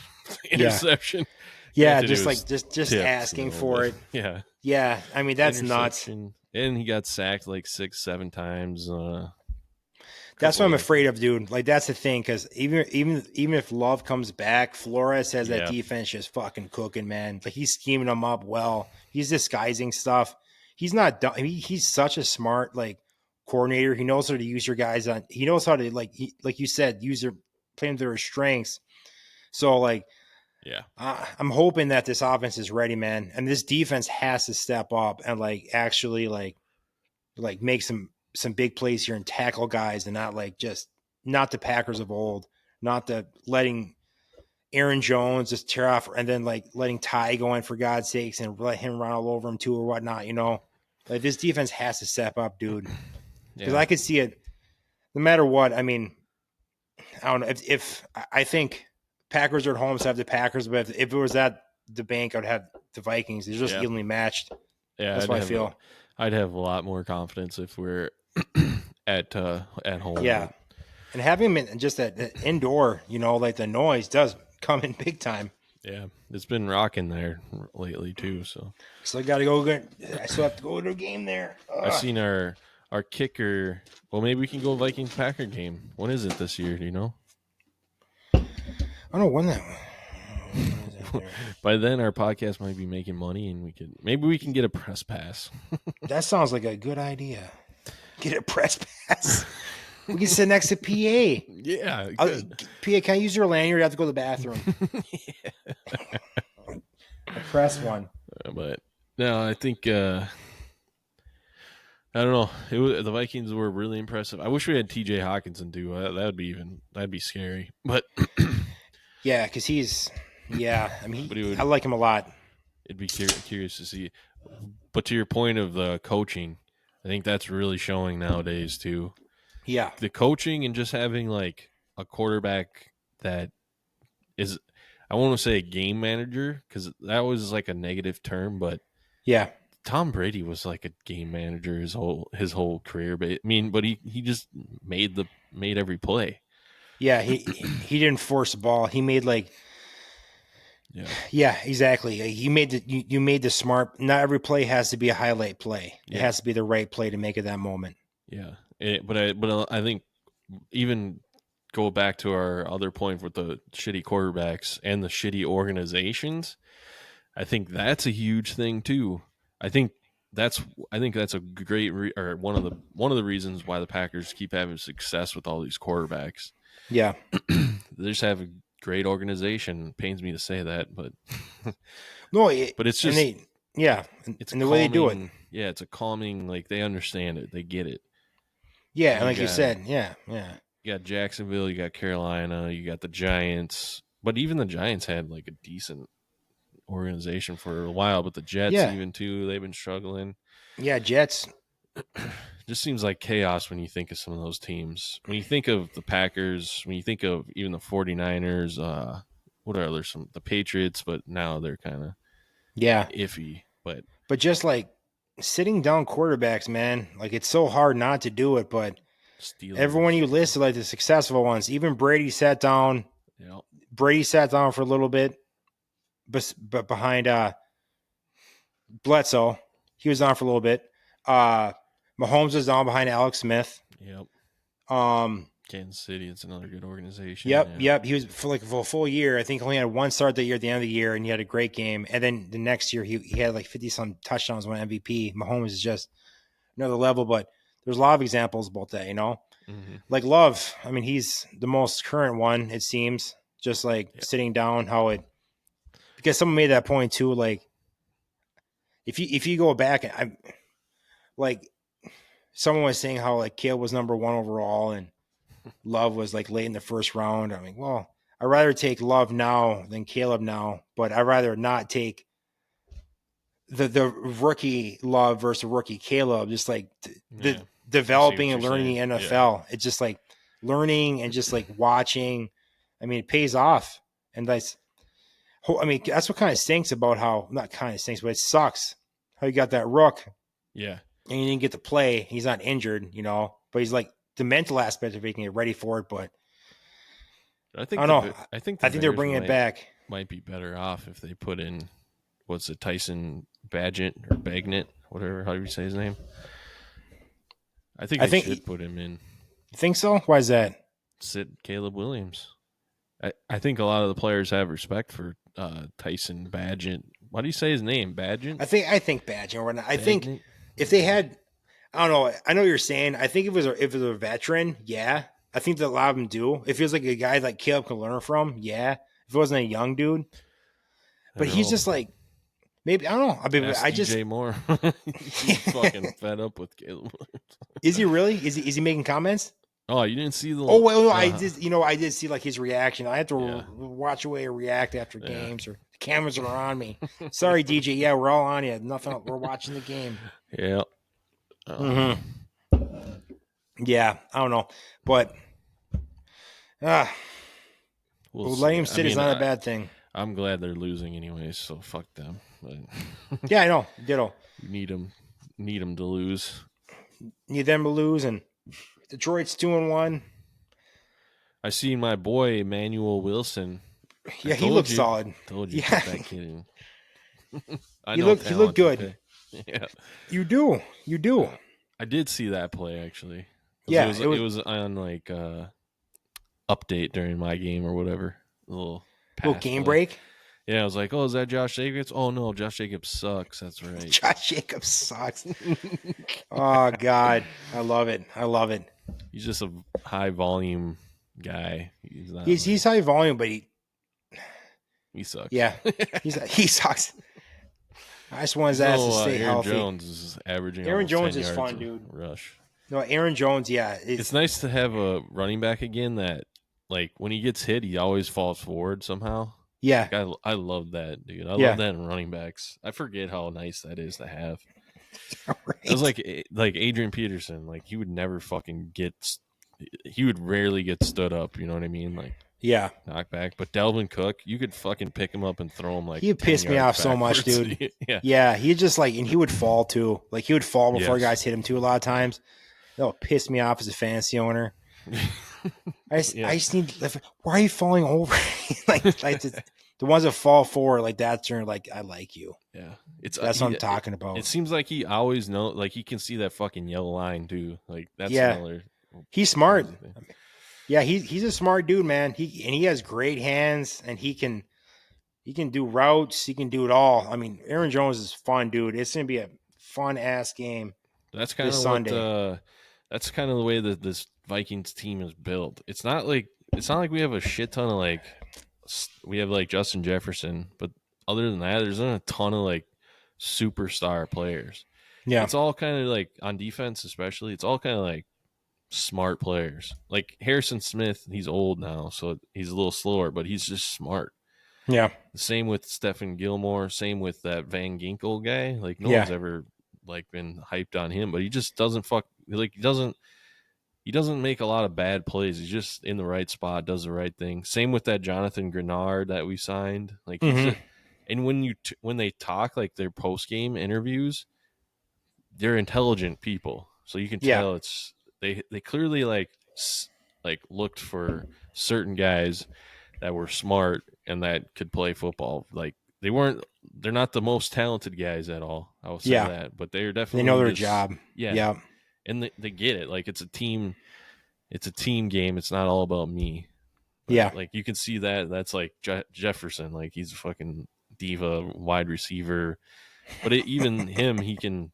Interception. Yeah, just asking for it. Yeah. Yeah, I mean that's nuts. And he got sacked like 6-7 times. That's what I'm afraid of, dude. Like that's the thing, because even if Love comes back, Flores has that defense just fucking cooking, man. Like he's scheming them up well. He's disguising stuff. He's not dumb. He's such a smart coordinator. He knows how to use your guys on. He knows how to like you said, play them to their strengths. So I'm hoping that this offense is ready, man, and this defense has to step up and actually make some big plays here and tackle guys and not the Packers of old, not the letting Aaron Jones just tear off and then letting Ty go in for God's sakes and let him run all over him too or whatnot. This defense has to step up, dude. Because I could see it no matter what. I mean, I don't know if I think Packers are at home, so I have the Packers, but if it was at the bank, I would have the Vikings. They're just evenly matched. Yeah, that's what I feel. I'd have a lot more confidence if we're at home. Yeah, and having him in just that indoor, the noise does come in big time. Yeah, it's been rocking there lately too. So I got to go. I still have to go to a game there. I've seen our kicker. Well, maybe we can go Vikings Packer game. When is it this year? Do you know? I don't know when that one. By then, our podcast might be making money, and we can get a press pass. That sounds like a good idea. Get a press pass. We can sit next to PA. Yeah, PA, can I use your lanyard? I have to go to the bathroom. A press one. But no, I think I don't know. The Vikings were really impressive. I wish we had T.J. Hawkinson too. That'd be scary. But yeah, because I like him a lot. It'd be curious to see. But to your point of the coaching, I think that's really showing nowadays too. Yeah, the coaching and just having a quarterback that is, I won't say a game manager because that was a negative term, but yeah, Tom Brady was a game manager his whole career. But he just made every play. Yeah, he didn't force the ball. He made yeah, exactly. He made you made the smart. Not every play has to be a highlight play. It has to be the right play to make it that moment. Yeah, but I think even go back to our other point with the shitty quarterbacks and the shitty organizations. I think that's a huge thing too. I think that's a great or one of the reasons why the Packers keep having success with all these quarterbacks. Yeah, they just have a great organization. It pains me to say that, but no, but it's just it's the way they do it. Yeah, it's a calming. They understand it, they get it. Yeah, and you said, yeah. You got Jacksonville, you got Carolina, you got the Giants, but even the Giants had a decent organization for a while. But the Jets, even too, they've been struggling. Yeah, Jets. Just seems like chaos when you think of some of those teams. When you think of the Packers, when you think of even the 49ers, the Patriots, but now they're kind of iffy. But just sitting down quarterbacks, man, it's so hard not to do it. But everyone you listed, the successful ones, even Brady sat down. Yeah, Brady sat down for a little bit. but behind Bledsoe. He was on for a little bit. Mahomes was on behind Alex Smith. Yep. Um, Kansas City, it's another good organization. Yep, yeah. He was for a full year. I think he only had one start that year at the end of the year, and he had a great game. And then the next year, he had like 50 some touchdowns, won MVP. Mahomes is just another level. But there's a lot of examples about that, Mm-hmm. Like Love. I mean, he's the most current one, it seems. Just like sitting down, because someone made that point too. Like if you go back, I'm like someone was saying how like Caleb was number 1 overall and Love was like late in the first round. I mean, well, I'd rather take Love now than Caleb now, but I'd rather not take the rookie Love versus rookie Caleb. Just like the developing and learning the NFL. Yeah. It's just like learning and just like watching. I mean, it pays off, and that's what kind of stinks about how not kind of stinks, but it sucks how you got that rook. Yeah, and he didn't get to play. He's not injured, but he's like. The mental aspect of making it ready for it, but I think I don't know. I think they're bringing it back. Might be better off if they put in what's it, Tyson Badgett or Bagnett, whatever, how do you say his name? I think they should put him in. You think so? Why is that? Sit Caleb Williams. I think a lot of the players have respect for Tyson Badgett. Why do you say his name, Badgett? I think Badgett. I think if they had. I don't know. I know what you're saying. I think if it was a veteran, yeah. I think that a lot of them do. If it was like a guy like Caleb can learn from, yeah. If it wasn't a young dude, but he's just like maybe I don't know. I mean, I just DJ Moore. He's fucking fed up with Caleb. Is he really? Is he making comments? Oh, you didn't see the? Oh well, no, I did. I did see like his reaction. I have to watch away or react after games, or the cameras are on me. Sorry, DJ. Yeah, we're all on you. Nothing. We're watching the game. Yeah. Yeah, I don't know, but letting him sit is not a bad thing. I'm glad they're losing anyways, so fuck them. But yeah, I know. Ditto. Need them to lose. Need them to lose, and Detroit's 2-1. I see my boy Emmanuel Wilson. Yeah, he looks solid. Told you, put that kid in. He looked good. Okay. Yeah, you do. I did see that play actually. Yeah, it was on like update during my game or whatever. Little game break. Yeah, I was like, "Oh, is that Josh Jacobs?" Oh no, Josh Jacobs sucks. That's right. Josh Jacobs sucks. Oh God, I love it. He's just a high volume guy. He's high volume, but he sucks. Yeah, he sucks. I just want his ass to stay healthy. Aaron Jones is averaging. Aaron Jones 10 is yards fun, dude. Rush. No, Aaron Jones. Yeah, it's nice to have a running back again that, like, when he gets hit, he always falls forward somehow. Yeah, like, I love that, dude. I love that in running backs. I forget how nice that is to have. Right. It was like Adrian Peterson. Like, he would never fucking he would rarely get stood up. You know what I mean? Like. Yeah, knock back. But Dalvin Cook, you could fucking pick him up and throw him like. He pissed me off so much, dude. Yeah, he just like, and he would fall too. Like he would fall before guys hit him too. A lot of times, that would piss me off as a fantasy owner. I just need. Why are you falling over? like the ones that fall forward like that. Like I like you. Yeah, that's what I'm talking about. It seems like he always knows. Like he can see that fucking yellow line too. Like that's another. He's smart. Yeah, he's a smart dude, man. He has great hands, and he can do routes. He can do it all. I mean, Aaron Jones is fun, dude. It's gonna be a fun ass game. That's kind of Sunday. That's kind of the way that this Vikings team is built. It's not like we have a shit ton of like we have like Justin Jefferson, but other than that, there's not a ton of like superstar players. Yeah, it's all kind of like on defense, especially. It's all kind of like smart players. Like Harrison Smith, he's old now, so he's a little slower, but he's just smart. Yeah. Same with Stephen Gilmore. Same with that Van Ginkel guy. Like no one's ever like been hyped on him, but he just doesn't he doesn't make a lot of bad plays. He's just in the right spot, does the right thing. Same with that Jonathan Grenard that we signed. Like, and when they talk like their post game interviews, they're intelligent people, so you can tell it's. They clearly like looked for certain guys that were smart and that could play football. Like they're not the most talented guys at all. I will say that, but they're definitely they know their job. Yeah, and they get it. Like it's a team game. It's not all about me. But like you can see that that's like Jefferson. Like he's a fucking diva wide receiver, but even him, he can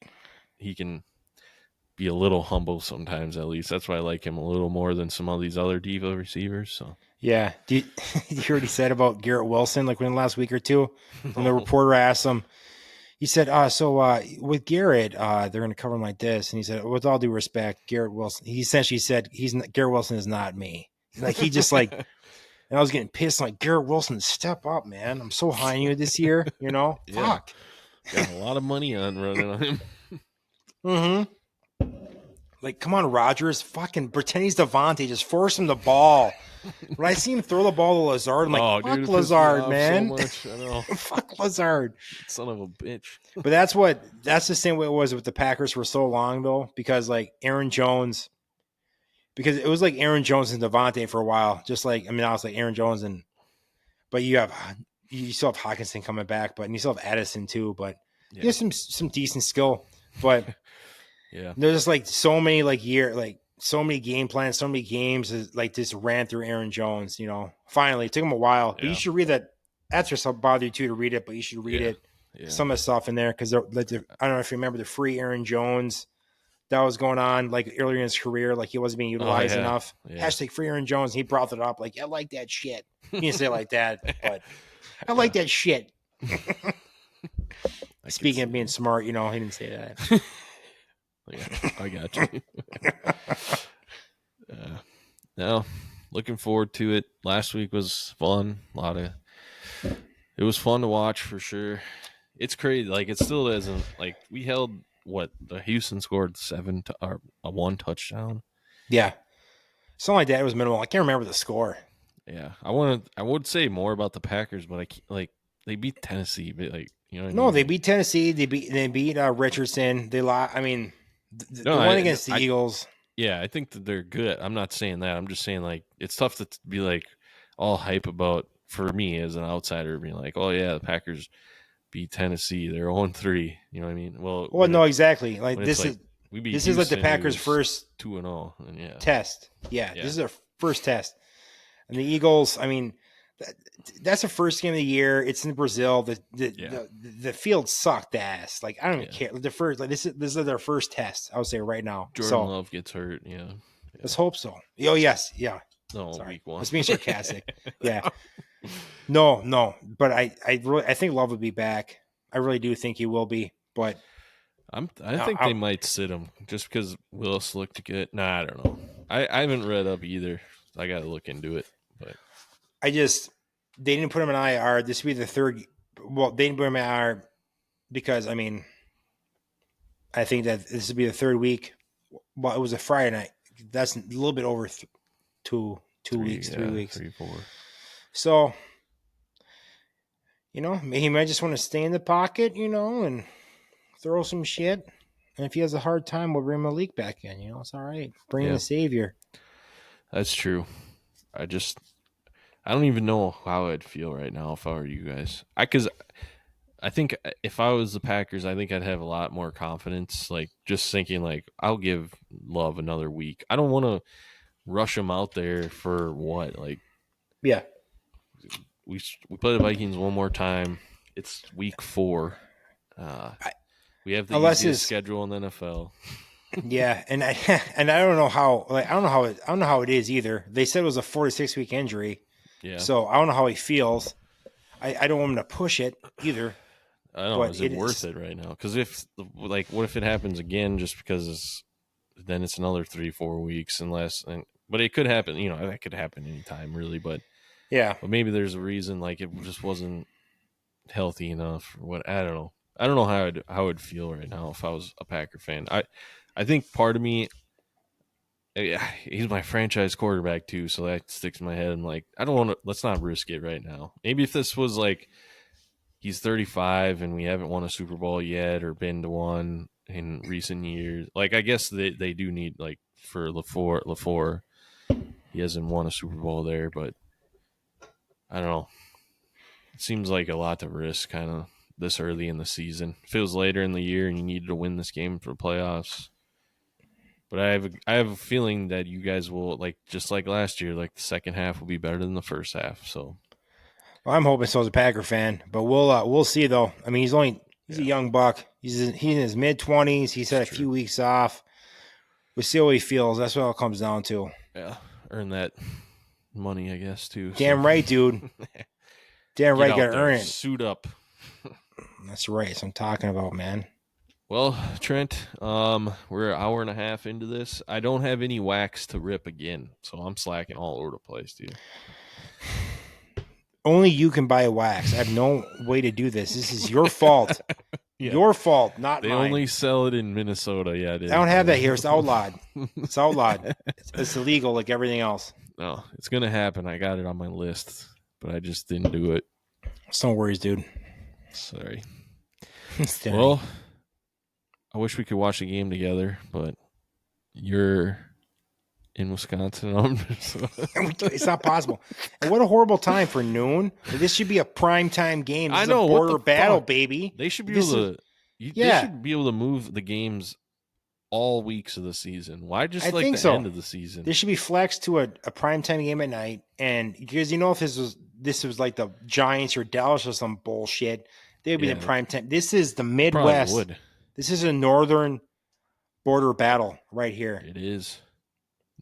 be a little humble sometimes. At least that's why I like him a little more than some of these other diva receivers. So yeah. You hear what he said about Garrett Wilson? Like within the last week or two, when the reporter asked him, he said, so with Garrett, they're going to cover him like this. And he said, with all due respect, Garrett Wilson, he essentially said, Garrett Wilson is not me. Like, he just like, and I was getting pissed, like, Garrett Wilson, step up, man. I'm so high on you this year, you know? Yeah. Fuck. Got a lot of money on running on him. Mm-hmm. Like, come on, Rodgers, fucking pretend he's Devontae. Just force him the ball. When I see him throw the ball to Lazard, I'm like, fuck dude, Lazard, man. So much. I know. Fuck Lazard. Son of a bitch. But that's the same way it was with the Packers for so long, though, because like Aaron Jones, because it was like Aaron Jones and Devontae for a while. Just like, I mean, I was like Aaron Jones but you still have Hawkinson coming back, but and you still have Addison too, but you have some decent skill. But yeah, there's just like so many so many game plans, so many games like this ran through Aaron Jones, you know. Finally, it took him a while. But you should read that. That's just bother you too to read it, but you should read it. Yeah. Some of the stuff in there because I don't know if you remember the free Aaron Jones that was going on like earlier in his career, like he wasn't being utilized enough. Yeah. Hashtag free Aaron Jones. He brought it up like, I like that shit. He didn't say it like that, but I like that shit. Speaking of being smart, you know, he didn't say that. Yeah, I got you. No, looking forward to it. Last week was fun. It was fun to watch for sure. It's crazy. Like it still isn't like we held the Houston scored 1 touchdown. Yeah, something like that. It was minimal. I can't remember the score. Yeah, I would say more about the Packers, but they beat Tennessee. But like you know, what I mean? They beat Tennessee. They beat Richardson. They lost. I mean, they won against the Eagles. Yeah, I think that they're good. I'm not saying that. I'm just saying like it's tough to be like all hype about for me as an outsider being like, oh yeah, the Packers beat Tennessee. They're 0-3. You know what I mean? Well, no, exactly. Like this is Houston, like the Packers' first 2-0 and test. Yeah, this is their first test. And the Eagles, I mean, that's the first game of the year. It's in Brazil. The field sucked ass. Like I don't even care. The first, like this is their first test. I would say right now. Jordan Love gets hurt. Yeah. Let's hope so. Oh yes, yeah. No, sorry. Week 1. Let's be sarcastic. Yeah. No. But I think Love would be back. I really do think he will be. But I think they might sit him just because Willis looked good. Nah, I don't know. I haven't read up either. I got to look into it. But they didn't put him in IR. This would be the third. Well, they didn't put him in IR because I mean, I think that this would be the third week. Well, it was a Friday night. That's a little bit over 2 weeks, 3 weeks. 3, 4. So, you know, he might just want to stay in the pocket, you know, and throw some shit. And if he has a hard time, we'll bring Malik back in. You know, it's all right. Bring in the savior. That's true. I don't even know how I'd feel right now if I were you guys. Because I think if I was the Packers, I think I'd have a lot more confidence. Like just thinking, like I'll give Love another week. I don't want to rush him out there for what? Like, yeah, we play the Vikings one more time. It's week 4. We have the easiest schedule in the NFL. Yeah, and I don't know how. Like I don't know how it is either. They said it was a 4 to 6 week injury. Yeah. So I don't know how he feels. I don't want him to push it either. I don't know. Is it worth it right now? Because what if it happens again? Just because then it's another 3-4 weeks but it could happen. You know, that could happen anytime, really. But yeah. But maybe there's a reason. Like it just wasn't healthy enough. Or what? I don't know. I don't know how I'd feel right now if I was a Packer fan. I think part of me, he's my franchise quarterback too, so that sticks in my head. I'm like, I don't want to. Let's not risk it right now. Maybe if this was like he's 35 and we haven't won a Super Bowl yet or been to one in recent years, like I guess they do need like for LaFleur, he hasn't won a Super Bowl there, but I don't know. It seems like a lot to risk kind of this early in the season. If it was later in the year and you needed to win this game for playoffs. But I have a feeling that you guys will, like just like last year, like the second half will be better than the first half. So Well, I'm hoping so as a Packer fan, but we'll see though. I mean, he's a young buck. He's in his mid-20s. He's had a few weeks off. We'll see how he feels. That's what it all comes down to. yeah, earn that money, I guess, too. Damn right, dude. Damn right, gotta earn it. Suit up. That's right. That's what I'm talking about, man. Well, Trent, we're an hour and a half into this. I don't have any wax to rip again, so I'm slacking all over the place, dude. Only you can buy a wax. I have no way to do this. This is your fault. Yeah. Your fault, not They mine. only sell it in Minnesota. Yeah, I don't have that here. It's outlawed. It's outlawed. It's illegal like everything else. No, it's going to happen. I got it on my list, but I just didn't do it. It's no worries, dude. Sorry. Well, Well, I wish we could watch the game together, but you're in Wisconsin. it's not possible. And what a horrible time for noon. This should be a prime time game. This I is know, a what border the battle, fuck? baby. They should be This able to. They Yeah. should be able to move the games all weeks of the season. Why just I like think the so. end of the season? This should be flexed to a prime time game at night. And because if this was like the Giants or Dallas or some bullshit, they would be in Yeah. prime time. This is the Probably Midwest. would. This is a northern border battle right here. It is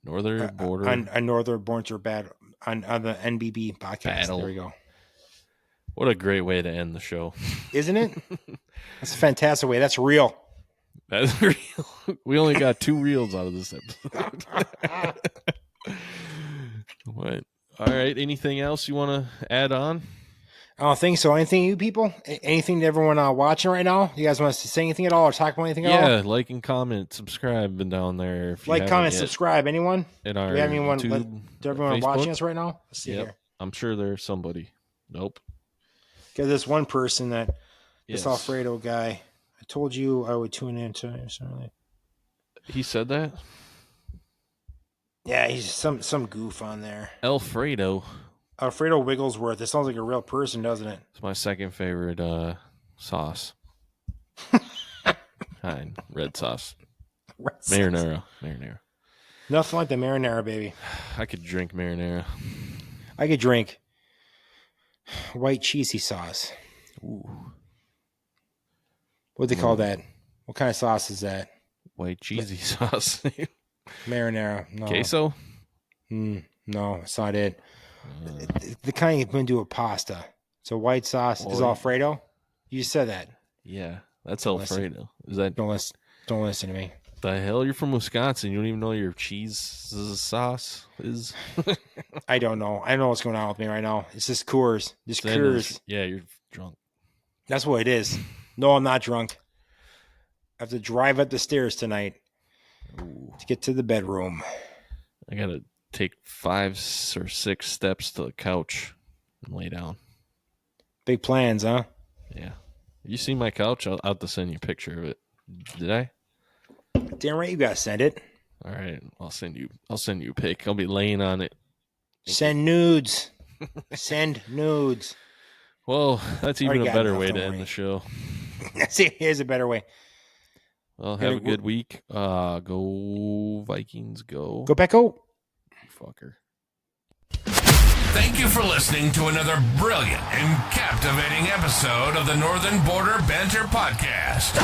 northern border A northern border battle on the NBB podcast. Battle. There we go. What a great way to end the show. Isn't it? That's a fantastic way. That's real. That's real. We only got 2 reels out of this episode. What? All right. Anything else you want to add on? I don't think so. Anything, you people? Anything to everyone watching right now? You guys want us to say anything at all or talk about anything at all? Yeah, like and comment, subscribe down there. If you Like, haven't comment, yet. subscribe. Anyone? In Do our we have anyone? YouTube, To everyone Facebook? watching us right now? Let's see Yep. here. I'm sure there's somebody. Nope. Because this one person that this Yes. Alfredo guy. I told you I would tune in to. He said that? Yeah, he's some goof on there. Alfredo. Alfredo Wigglesworth. It sounds like a real person, doesn't it? It's my second favorite sauce. Kind. Red sauce. Marinara. Nothing like the marinara, baby. I could drink marinara. I could drink white cheesy sauce. Ooh. What do they call that? What kind of sauce is that? White cheesy sauce. Marinara. No. Queso? No, it's not it. The kind you put into a pasta. So white sauce is Boy. Alfredo? You said that. Yeah, that's Alfredo. Is that Don't listen to me. the hell? You're from Wisconsin. You don't even know your cheese sauce is? I don't know. I don't know what's going on with me right now. It's just Coors. Just Then Coors. yeah, you're drunk. That's what it is. No, I'm not drunk. I have to drive up the stairs tonight Ooh. to get to the bedroom. I gotta take 5 or 6 steps to the couch and lay down. Big plans, huh? Yeah. You see my couch? I'll have to send you a picture of it. Did I? Damn right you gotta send it. All right. I'll send you a pic. I'll be laying on it. Send nudes. Send nudes. Well, that's even Already a got better enough, way don't to end worry. the show. See, here's a better way. Well, have a good week. Go Vikings, go. Go back out. Fucker. Thank you for listening to another brilliant and captivating episode of the Northern Border Banter Podcast,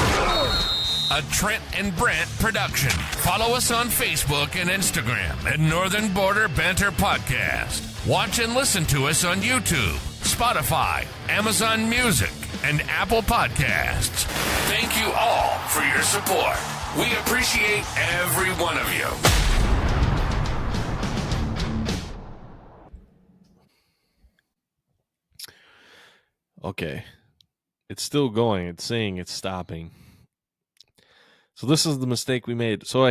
a Trent and Brant production. Follow us on Facebook and Instagram at Northern Border Banter Podcast. Watch and listen to us on YouTube, Spotify, Amazon Music, and Apple Podcasts. Thank you all for your support. We appreciate every one of you. Okay. It's still going. It's saying it's stopping. So this is the mistake we made. So I